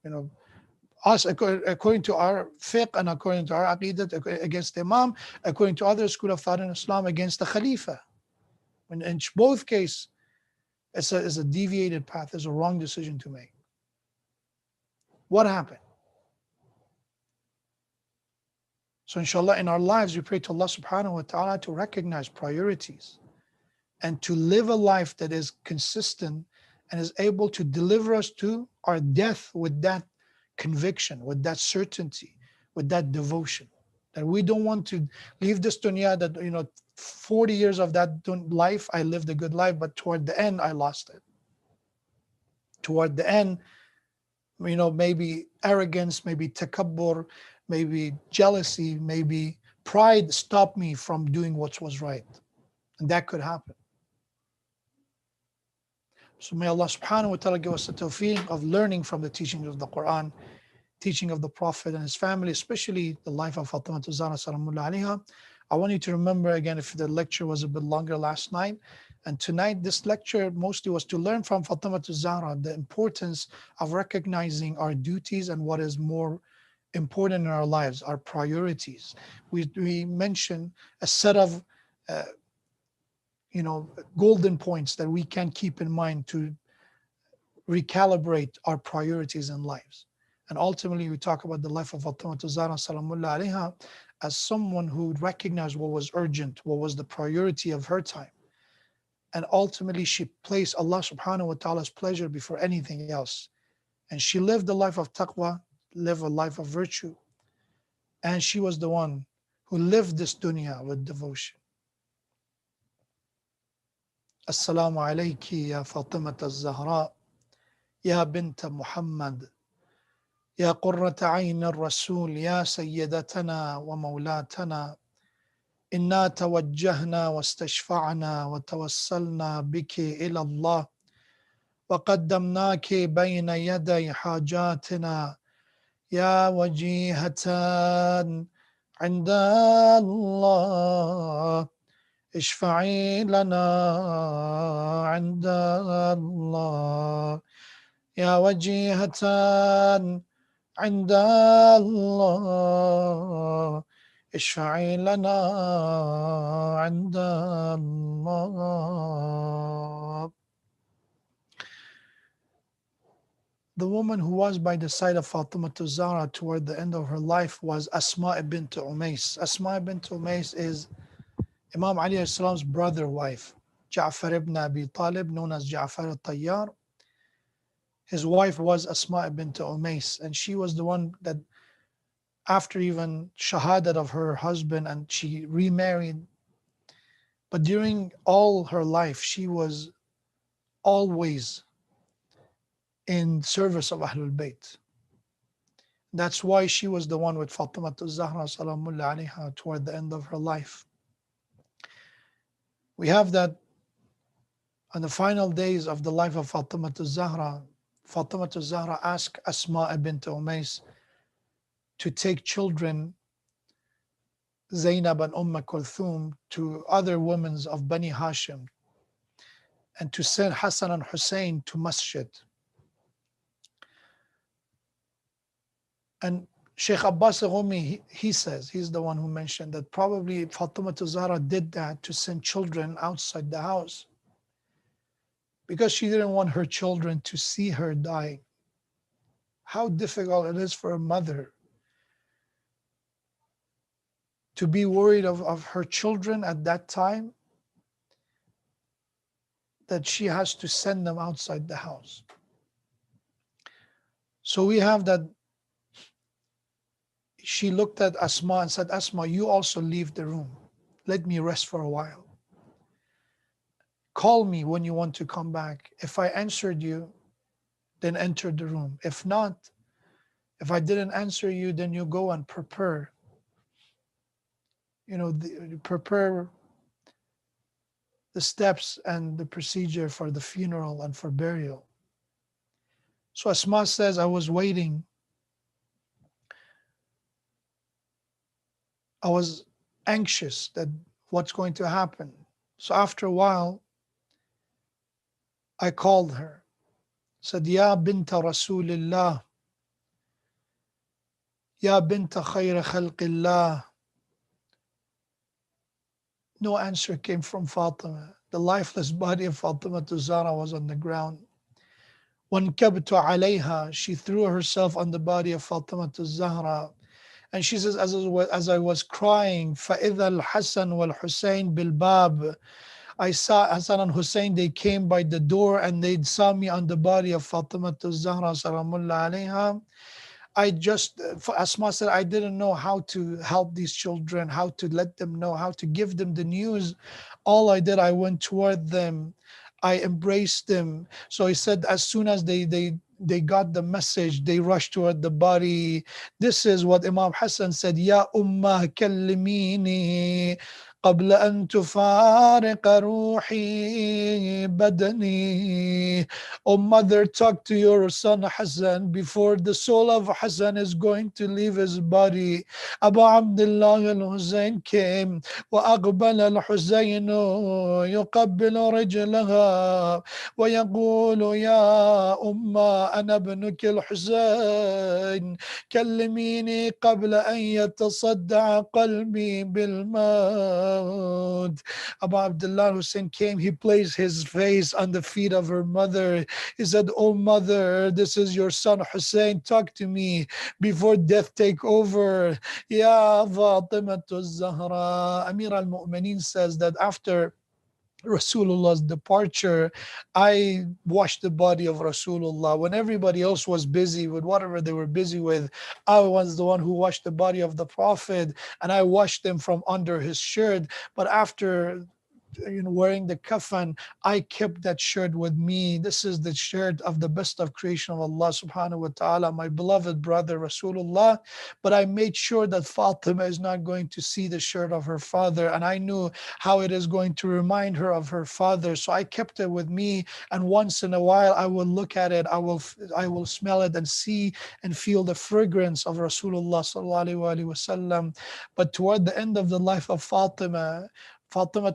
us, according to our fiqh and according to our aqidah, against the Imam, according to other school of thought in Islam, against the Khalifa. In both cases, it's a deviated path. It's a wrong decision to make. What happened? So inshallah, in our lives, we pray to Allah subhanahu wa ta'ala to recognize priorities and to live a life that is consistent and is able to deliver us to our death with that conviction, with that certainty, with that devotion. That we don't want to leave this dunya that, 40 years of that life, I lived a good life, but toward the end, I lost it. Toward the end, maybe arrogance, maybe takabbur, maybe jealousy, maybe pride stopped me from doing what was right. And that could happen. So may Allah subhanahu wa ta'ala give us the tawfiq of learning from the teachings of the Quran, teaching of the Prophet and his family, especially the life of Fatima Zahra Salamullah alayha. I want you to remember again, if the lecture was a bit longer last night, and tonight this lecture mostly was to learn from Fatima Zahra the importance of recognizing our duties and what is more important in our lives, our priorities. We mentioned a set of uh, golden points that we can keep in mind to recalibrate our priorities in lives. And ultimately, we talk about the life of Fatima Zahra Salamullah alayha as someone who recognized what was urgent, what was the priority of her time. And ultimately, she placed Allah subhanahu wa ta'ala's pleasure before anything else. And she lived a life of taqwa, lived a life of virtue. And she was the one who lived this dunya with devotion. Assalamu alayki ya Fatima al-Zahra, ya bint Muhammad, يا قرة عين الرسول يا سيدتنا ومولاتنا إنا توجهنا واستشفعنا وتوسلنا بك إلى الله وقدمناك بين يدي حاجاتنا يا وجيهة عند الله اشفعي لنا عند الله يا وجيهة عند الله اشفعي لنا عند الله. The woman who was by the side of Fatima Zahra toward the end of her life was Asma bint Umays. Asma bint Umays is Imam Ali Salam's brother wife, Ja'far ibn Abi Talib, known as Ja'far al-Tayyar. His wife was Asma bint Umays, and she was the one that after even shahadat of her husband and she remarried, but during all her life she was always in service of Ahlul Bayt. That's why she was the one with Fatima Zahra Salamullah alayha toward the end of her life. We have that on the final days of the life of Fatima Zahra asked Asma bint Umays to take children, Zainab and Kulthum, to other women of Bani Hashim and to send Hassan and Hussein to Masjid. And Shaykh Abbas Ghumi, he says, he's the one who mentioned that probably Fatima Zahra did that to send children outside the house because she didn't want her children to see her die. How difficult it is for a mother to be worried of her children at that time, that she has to send them outside the house. So we have that she looked at Asma and said, Asma, you also leave the room. Let me rest for a while. Call me when you want to come back. If I answered you, then enter the room. If not, if I didn't answer you, then you go and prepare. Prepare the steps and the procedure for the funeral and for burial. So Asma says, I was waiting. I was anxious that what's going to happen. So after a while, I called her, said, Ya binta Rasulillah, Ya binta khayra khalqillah. No answer came from Fatima. The lifeless body of Fatima Zahra was on the ground. وَانْكَبْتُ عَلَيْهَا. She threw herself on the body of Fatima Zahra. And she says, as I was crying, فَإِذَا الْحَسَنُ وَالْحُسَيْنِ بِالْبَابِ. I saw Hassan and Hussein, they came by the door and they saw me on the body of Fatima Zahra Salamullah alayha. Asma said, I didn't know how to help these children, how to let them know, how to give them the news. All I did, I went toward them. I embraced them. So he said, as soon as they got the message, they rushed toward the body. This is what Imam Hassan said, Ya Ummah kallimini قبل أن تفارق روحي بدني Oh mother, talk to your son Hassan before the soul of Hassan is going to leave his body. Abu Abdullah al-Hussein came. وأقبل الحسين يقبل رجلها ويقول يا أمة أنا ابنك الحسين كلميني قبل أن يتصدع قلبي بالموت. Abu Abdullah Hussein came, he placed his face on the feet of her mother. He said, oh mother, this is your son Hussein, talk to me before death take over. Ya Fatima Zahra. Amir al-Mu'mineen says that after Rasulullah's departure, I washed the body of Rasulullah. When everybody else was busy with whatever they were busy with, I was the one who washed the body of the Prophet, and I washed them from under his shirt. But after wearing the kafan, I kept that shirt with me. This is the shirt of the best of creation of Allah subhanahu wa ta'ala, my beloved brother Rasulullah. But I made sure that Fatima is not going to see the shirt of her father, and I knew how it is going to remind her of her father. So I kept it with me, and once in a while I will look at it, I will smell it and see and feel the fragrance of Rasulullah sallallahu alaihi wasallam. But toward the end of the life of Fatima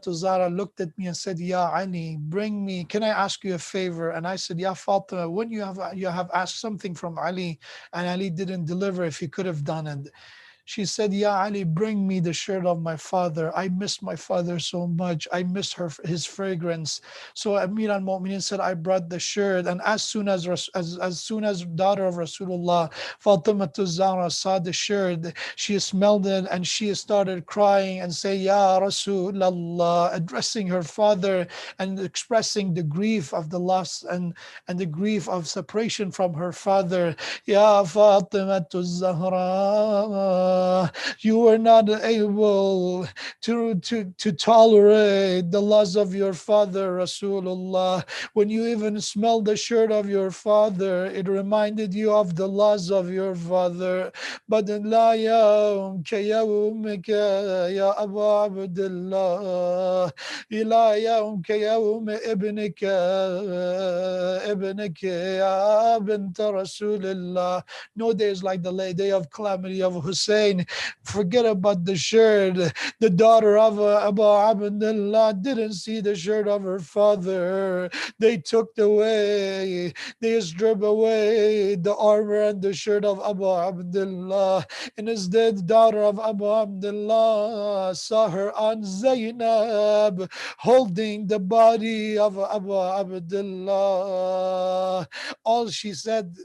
Zahra looked at me and said, Ya Ali, bring me, can I ask you a favor? And I said, Ya Fatima, when you have asked something from Ali and Ali didn't deliver, if he could have done it. She said, Ya Ali, bring me the shirt of my father. I miss my father so much. I miss his fragrance. So Amir al-Mu'mineen said, I brought the shirt. And as soon as daughter of Rasulullah, Fatima Zahra saw the shirt, she smelled it and she started crying and say, Ya Rasulallah, addressing her father and expressing the grief of the loss and the grief of separation from her father. Ya Fatima Zahra, you were not able to tolerate the loss of your father, Rasulullah. When you even smelled the shirt of your father, it reminded you of the loss of your father. But لا يوم كيومك يا أبا عبد الله لا يوم كيوم ابنك يا بنت رسول الله. No day is like the day of calamity of Hussein. Forget about the shirt. The daughter of Abu Abdullah didn't see the shirt of her father. They took away, they stripped away the armor and the shirt of Abu Abdullah. And instead, the daughter of Abu Abdullah saw her Aunt Zainab holding the body of Abu Abdullah. All she said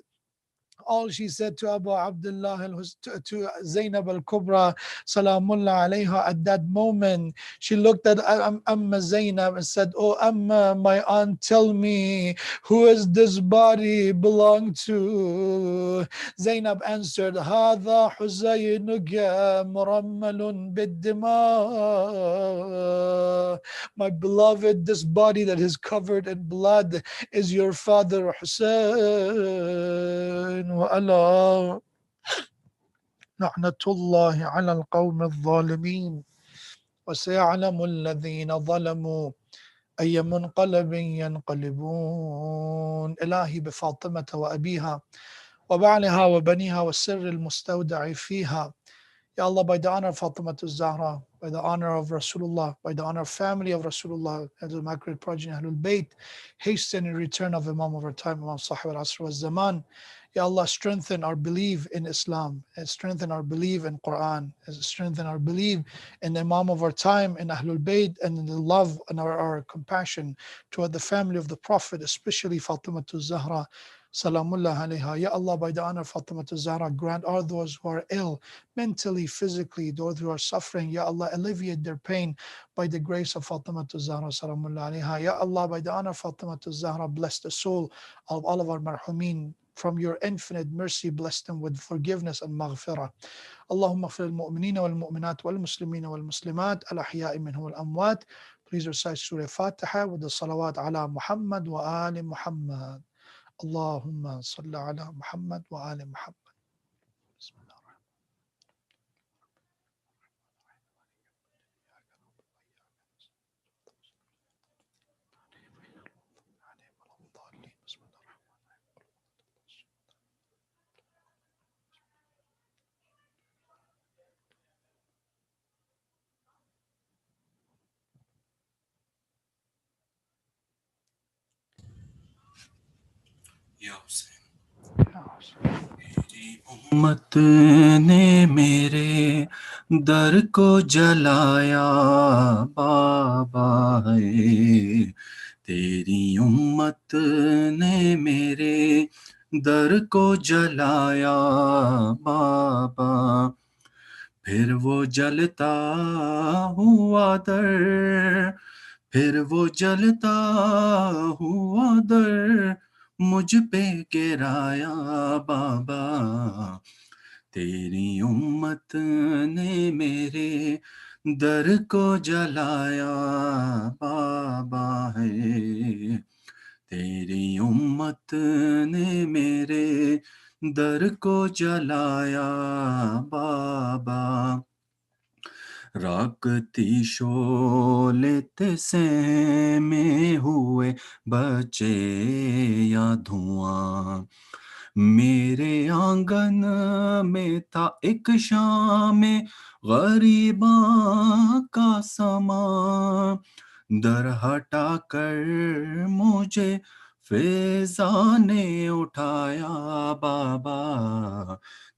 to Abu Abdullah to Zainab al-Kubra Salamullah alayha at that moment, she looked at Amma Zainab and said, oh Amma, my aunt, tell me, who is this body belong to? Zainab answered, هذا حزينك مرمل بالدماء. My beloved, this body that is covered in blood is your father Hussein. وألا لعنة الله على القوم الظالمين وسيعلم الذين ظلموا أي منقلب ينقلبون. إلهي بفاطمة وأبيها وبعلها وبنيها والسر المستودع فيها. Ya Allah, by the honor of Fatima Zahra, by the honor of Rasulullah, by the honor of family of Rasulullah, and the Immaculate Progeny Ahlul Bayt, hasten in return of Imam of our time, Imam Sahib al-Asr wal-Zaman. Ya Allah, strengthen our belief in Islam, and strengthen our belief in Quran, and strengthen our belief in the Imam of our time, in Ahlul Bayt, and in the love and our compassion toward the family of the Prophet, especially Fatima Zahra. Salamullah alayha. Ya Allah, by the honor of Fatima Zahra, grant all those who are ill, mentally, physically, those who are suffering, Ya Allah, alleviate their pain by the grace of Fatima Zahra, Salamullah alayha. Ya Allah, by the honor of Fatima Zahra, bless the soul of all of our marhumin. From your infinite mercy, bless them with forgiveness and maghfirah. اللهم اغفر للمؤمنين والمؤمنات والمسلمين والمسلمات الأحياء منهم والأموات. Please recite Surah Fatiha with the salawat ala Muhammad wa ali Muhammad. اللهم صل على محمد وآل محمد. بسم الله الرحمن الرحيم. मेरी उम्मत ने मेरे दर को जलाया बाबा है, तेरी उम्मत ने मेरे दर को जलाया बाबा, फिर वो जलता हुआ दर, फिर वो जलता हुआ दर मुझ पे गिराया बाबा, तेरी उम्मत ने मेरे दर को जलाया बाबा है, तेरी उम्मत ने मेरे दर को जलाया बाबा, रागती शोले से में हुए बचे या धुआं, मेरे आंगन में था एक शाम गरीबा का समा, दर हटा कर मुझे फैजा ने उठाया बाबा,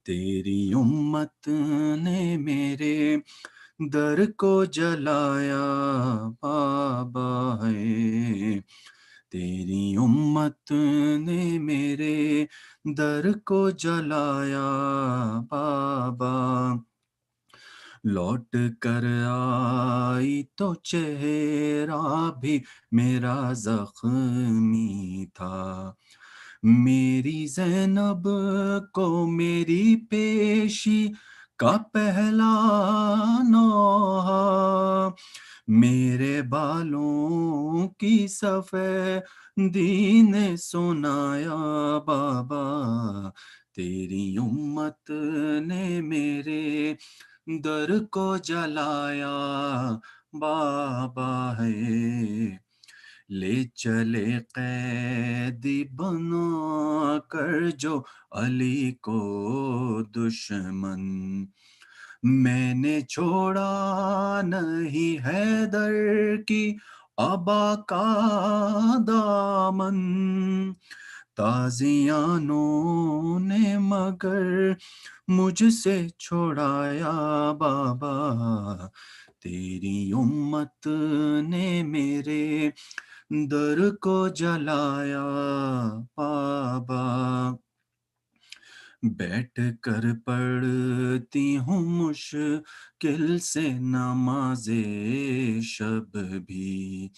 तेरी उम्मत ने मेरे दर को जलाया बाबा है, तेरी उम्मत ने मेरे दर को जलाया बाबा, लौट कर आई तो चेहरा भी मेरा जख्मी था, मेरी जैनब को मेरी पेशी का पहला नौहा, मेरे बालों की सफेदी ने सुनाया बाबा, तेरी उम्मत ने मेरे दर को जलाया बाबा है, ले चले कैदी बना कर जो अली को दुश्मन, मैंने छोड़ा नहीं हैदर की अबा का दामन, ताजियानों ने मगर मुझसे छोड़ाया बाबा, तेरी उम्मत ने मेरे दर को जलाया बाबा, बैठ कर पढ़ती हूँ मुश्किल से नमाज़े शब भी,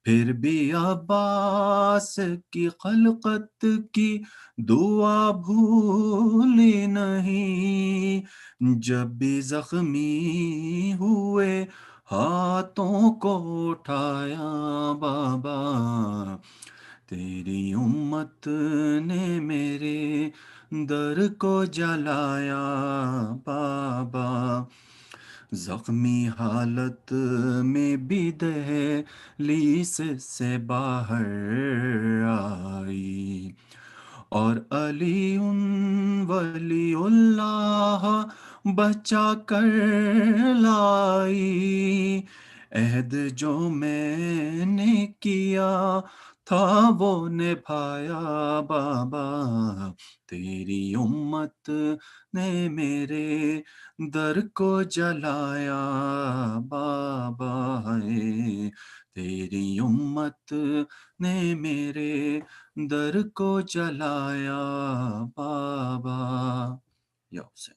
फिर भी अब्बास की खलकत की दुआ भूली नहीं, जब भी जख्मी हुए हाथों को उठाया बाबा, तेरी उम्मत ने मेरे दर को जलाया बाबा, जख्मी हालत में भी दहलीज से बाहर आई, और अली उन वलीउल्लाह बचा कर लाई, अहद जो मैंने किया था वो निभाया बाबा, तेरी उम्मत ने मेरे दर को जलाया बाबा है, तेरी उम्मत ने मेरे दर को जलाया बाबा। या Hussain.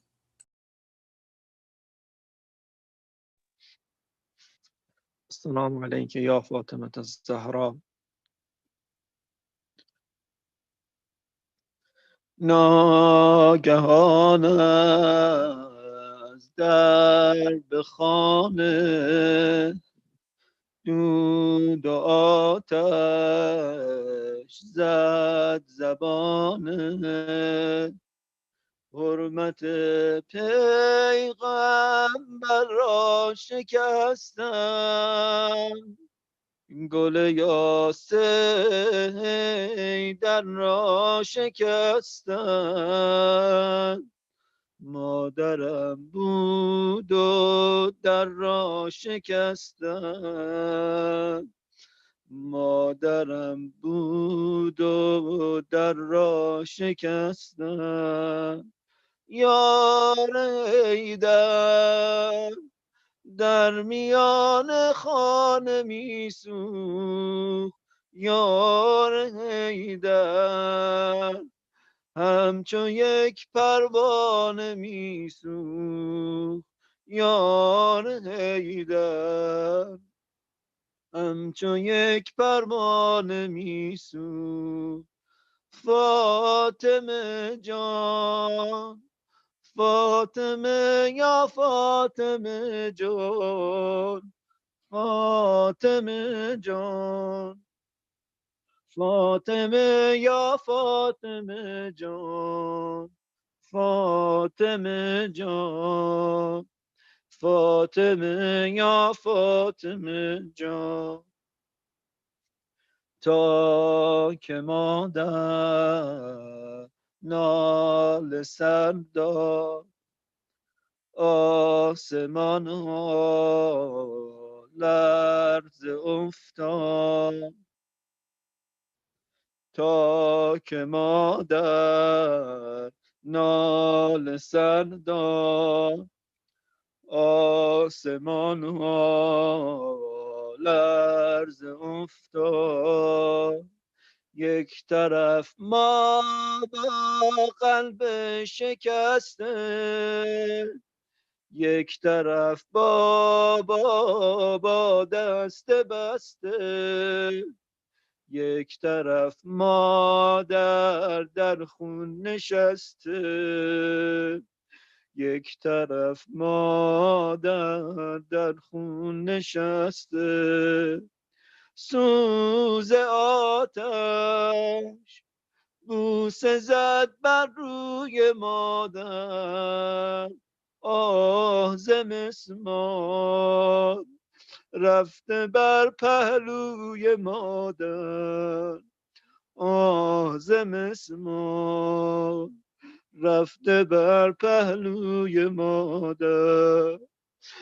السلام عليك يا فاطمة الزهراء. ناگهان از در به خانه دود و آتش زد زبانه، حرمت پیغمبر را شکستم، گل یاسه در را شکستن، مادرم بود و در را شکستن، مادرم بود و در را شکستم. یار ایدر در میان خانه میسوخت. یار ایدر همچون یک پروانه میسوخت. یار ایدر همچون یک پروانه میسوخت. فاطمه جان، فاطمه یا فاطمه جان، فاطمه جان، فاطمه یا فاطمه جان، فاطمه جان، فاطمه یا فاطمه جان. تا که مادر نال سر داد، آسمان ها لرز افتاد. تا که مادر نال سر داد، آسمان ها لرز افتاد. یک طرف ما با قلب شکسته، یک طرف با دست بسته. یک طرف مادر در خون نشسته، یک طرف مادر در خون نشسته. سوز آتش بوسه زد بر روی مادر. آه ز مسمار رفته بر پهلوی مادر. آه ز مسمار رفته بر پهلوی مادر.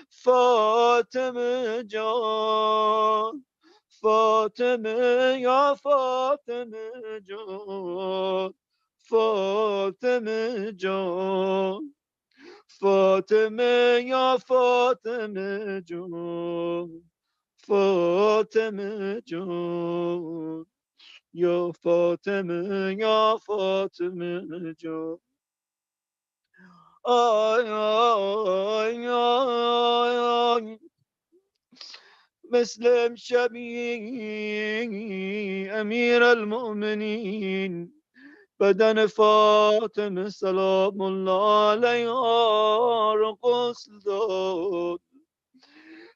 فاطمه جان، فاطمه یا فاطمه جان، فاطمه جان، فاطمه یا فاطمه جان، فاطمه جان، یا فاطمه یا فاطمه جان. آی آی آی آی مثل امشبی امیر المؤمنین بدن فاطمه سلام الله علیها رو غسل داد،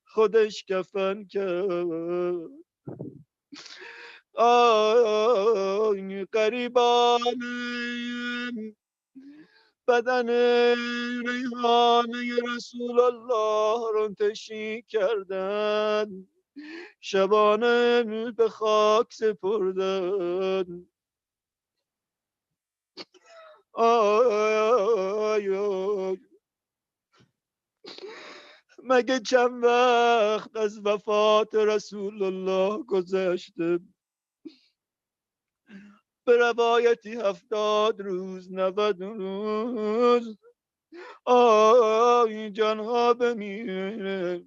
خودش کفن کرد. آی قریبانم بدن ریحانه رسول الله رو تشییع کردن، شبانه به خاک سپردن. آی آی مگه چند وقت از وفات رسول الله گذشته؟ به روایتی 70 روز 90 روز. آی جانها بمیره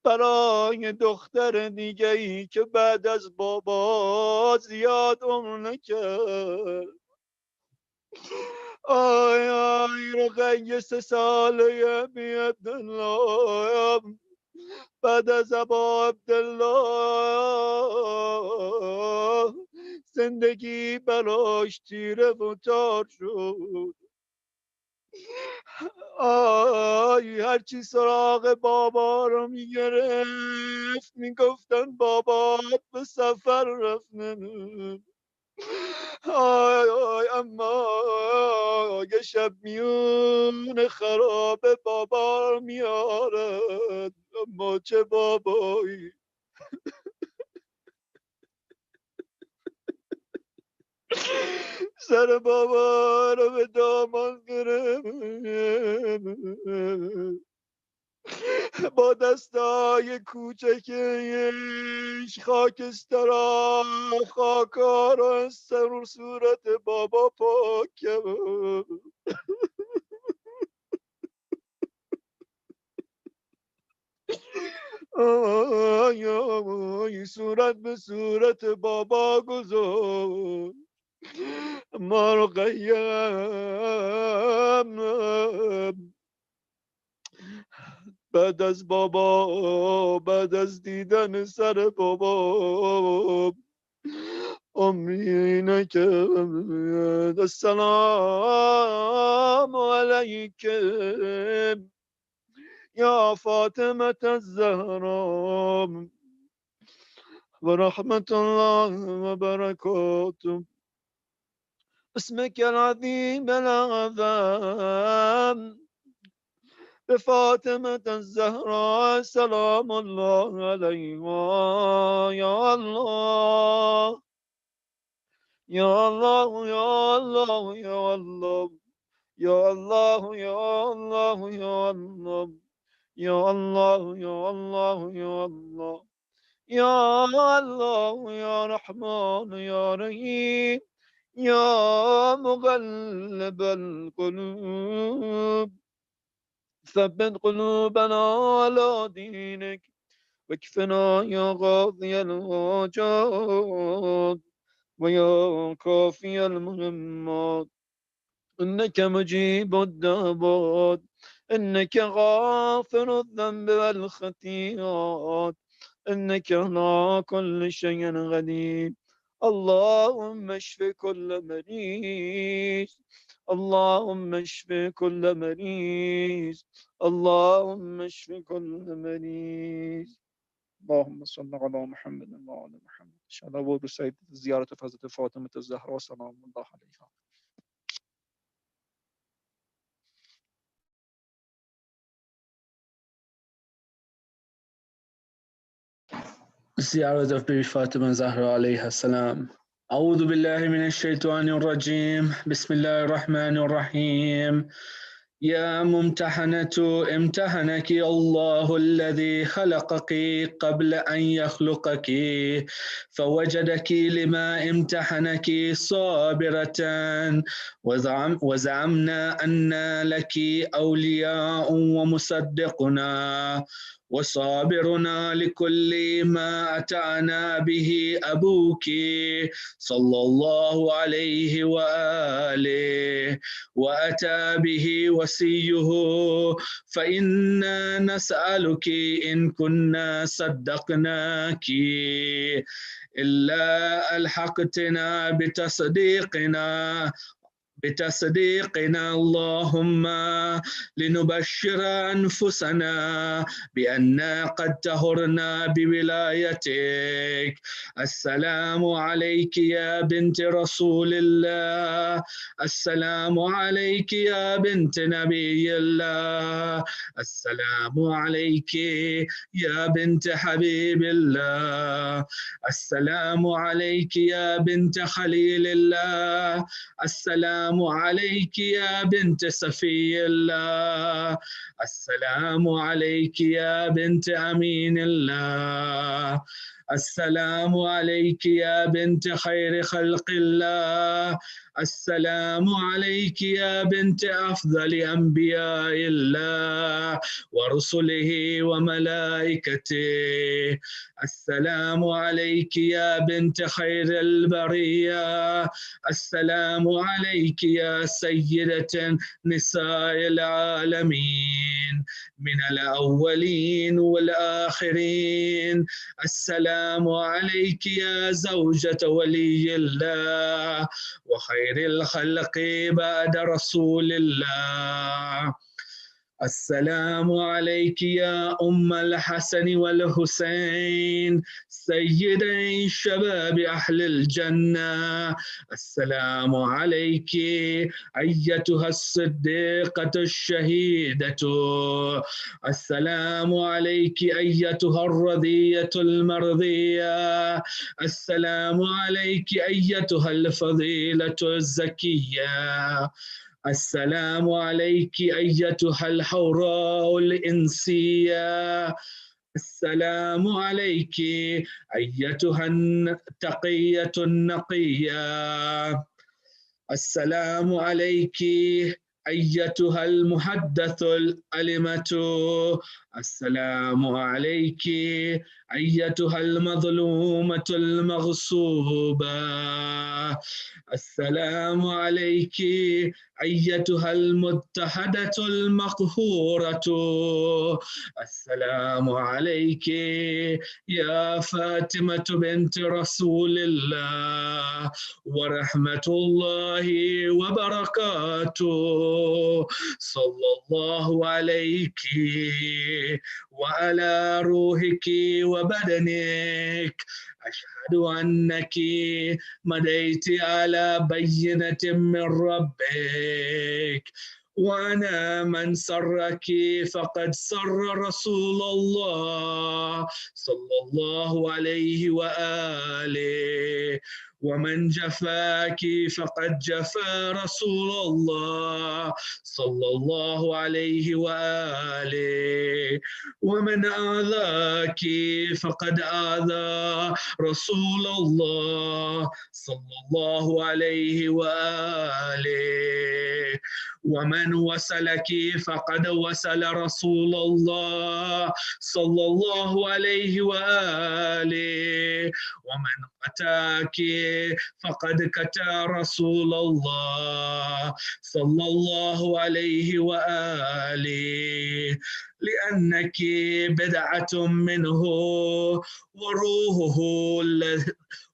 برای دختر دیگه ای که بعد از بابا زیاد عمر نکرد. آی آی رقیه 3 ساله بی عبدالله بعد از ابا عبدالله زندگی براش تیره و تار شد. آی هرچی سراغ بابا رو میگرفت میگفتن بابات به سفر رفته. آی آی اما یه شب میون خراب بابا رو میارد، اما چه بابایی سر بابا رو به دامان گرفت. با دستای کوچکش خاکسترا خاکارا سر صورت بابا پاک آی آی صورت به صورت بابا گذار ما رو قیم بعد از بابا بعد از دیدن سر بابا امینه که السلام علیکم یا فاطمة الزهراء ورحمة الله وبركاته اسمك العظيم الأعظم بفاطمة الزهراء سلام الله عليها يا الله يا الله يا الله يا الله يا الله يا الله يا الله يا الله يا الله يا الله يا الله يا رحمن يا رحيم يا مقلب القلوب ثبت قلوبنا على دينك واكفنا يا قاضي الحاجات ويا كافي المهمات إنك مجيب الدعوات إنك غافر الذنب والخطيئات إنك على كل شيء قدير اللهم اشف كل مريض اللهم اشف كل مريض اللهم اشف كل مريض اللهم صل على محمد وعلى محمد إن شاء الله بود سعيد زيارة حضرة فاطمة الزهراء سلام الله عليها. Ziyarat of Bibi Fatima Zahra alayha salam. أعوذ بالله من الشيطان الرجيم بسم الله الرحمن الرحيم يا ممتحنة امتحنك الله الذي خلقك قبل أن يخلقك فوجدك لما امتحنك صابرة وزعمنا أن لك أولياء ومصدقنا وصابرنا لكل ما أتانا به أبوك صلى الله عليه وآله وأتى به وسيه فإنا نسألك إن كنا صدقناك إلا ألحقتنا بتصديقنا اللهم لنبشر أنفسنا بأننا قد طهرنا بولايتك السلام عليك يا بنت رسول الله السلام عليك يا بنت نبي الله السلام عليك يا بنت حبيب الله السلام عليك يا بنت خليل الله السلام عليك يا بنت صفي الله السلام عليك يا بنت أمين الله السلام عليك يا بنت خير خلق الله السلام عليك يا بنت أفضل أنبياء الله ورسله وملائكته السلام عليك يا بنت خير البرية السلام عليك يا سيدة نساء العالمين من الأولين والآخرين السلام عليك يا زوجة ولي الله وخير الخلق بعد رسول الله السلام عليك يا أم الحسن والحسين سيدي شباب أهل الجنة السلام عليك أيتها الصديقة الشهيدة السلام عليك أيتها الرضية المرضية السلام عليك أيتها الفضيلة الزكية السلام عليك أيتها الحوراء الإنسية. السلام عليك أيتها التقية النقية. السلام عليك أيتها المحدث الألمة. السلام عليك أيتها المظلومة المغصوبة. السلام عليك أيتها المتحدة المقهورة. السلام عليك يا فاطمة بنت رسول الله ورحمة الله وبركاته. صلى الله عليك وعلى روحك وبدنك. أشهد أنك مديت على بينة من ربك، وأنا من سرك فقد سر رسول الله صلى الله عليه وآله، ومن جفاك فقد جفا رسول الله صلى الله عليه وآله، ومن آذاك فقد آذى رسول الله صلى الله عليه وآله، ومن وصلك فقد وصل رسول الله صلى الله عليه وآله، ومن قتاك فقد كتى رسول الله صلى الله عليه وآله، لأنك بدعة منه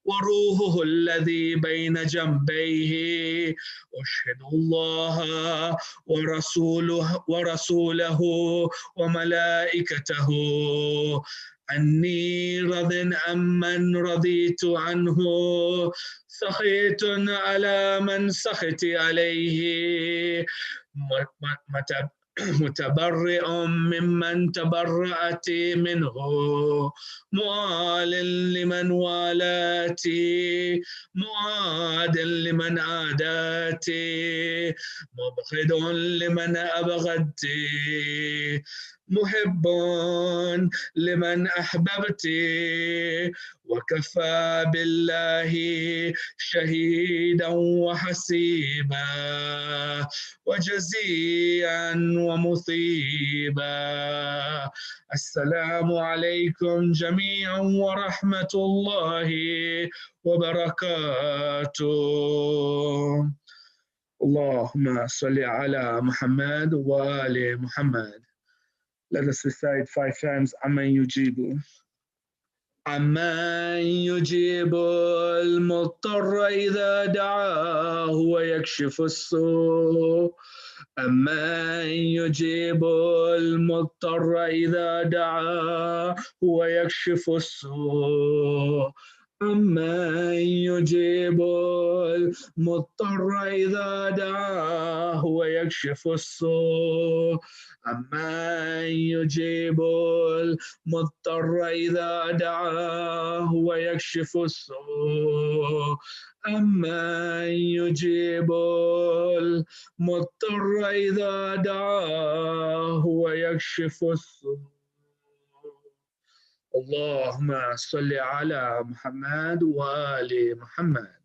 وروحه الذي بين جنبيه. أشهد الله ورسوله وملائكته أني رض عمن رضيت عنه، سخيت على من سخط عليه، متبرئ ممن تبرأت منه، موال لمن والاتي، معاد لمن عاداتي، مبغض لمن أبغضت، محب لمن أحببت، وكفى بالله شهيدا وحسيبا وجزيا ومثيبا. السلام عليكم جميعا ورحمة الله وبركاته. اللهم صل على محمد وآل محمد. Let us recite 5 times عمن يجيب. عمن يجيب المضطر إذا دعاه ويكشف السوء. أمن يجيب المضطر إذا دعاه ويكشف السوء. أمن يجيب المضطر إذا دعاه ويكشف السوء. أمن يجيب المضطر إذا دعاه ويكشف السوء. أمن يجيب المضطر إذا دعاه ويكشف السوء. اللهم صل على محمد وآل محمد.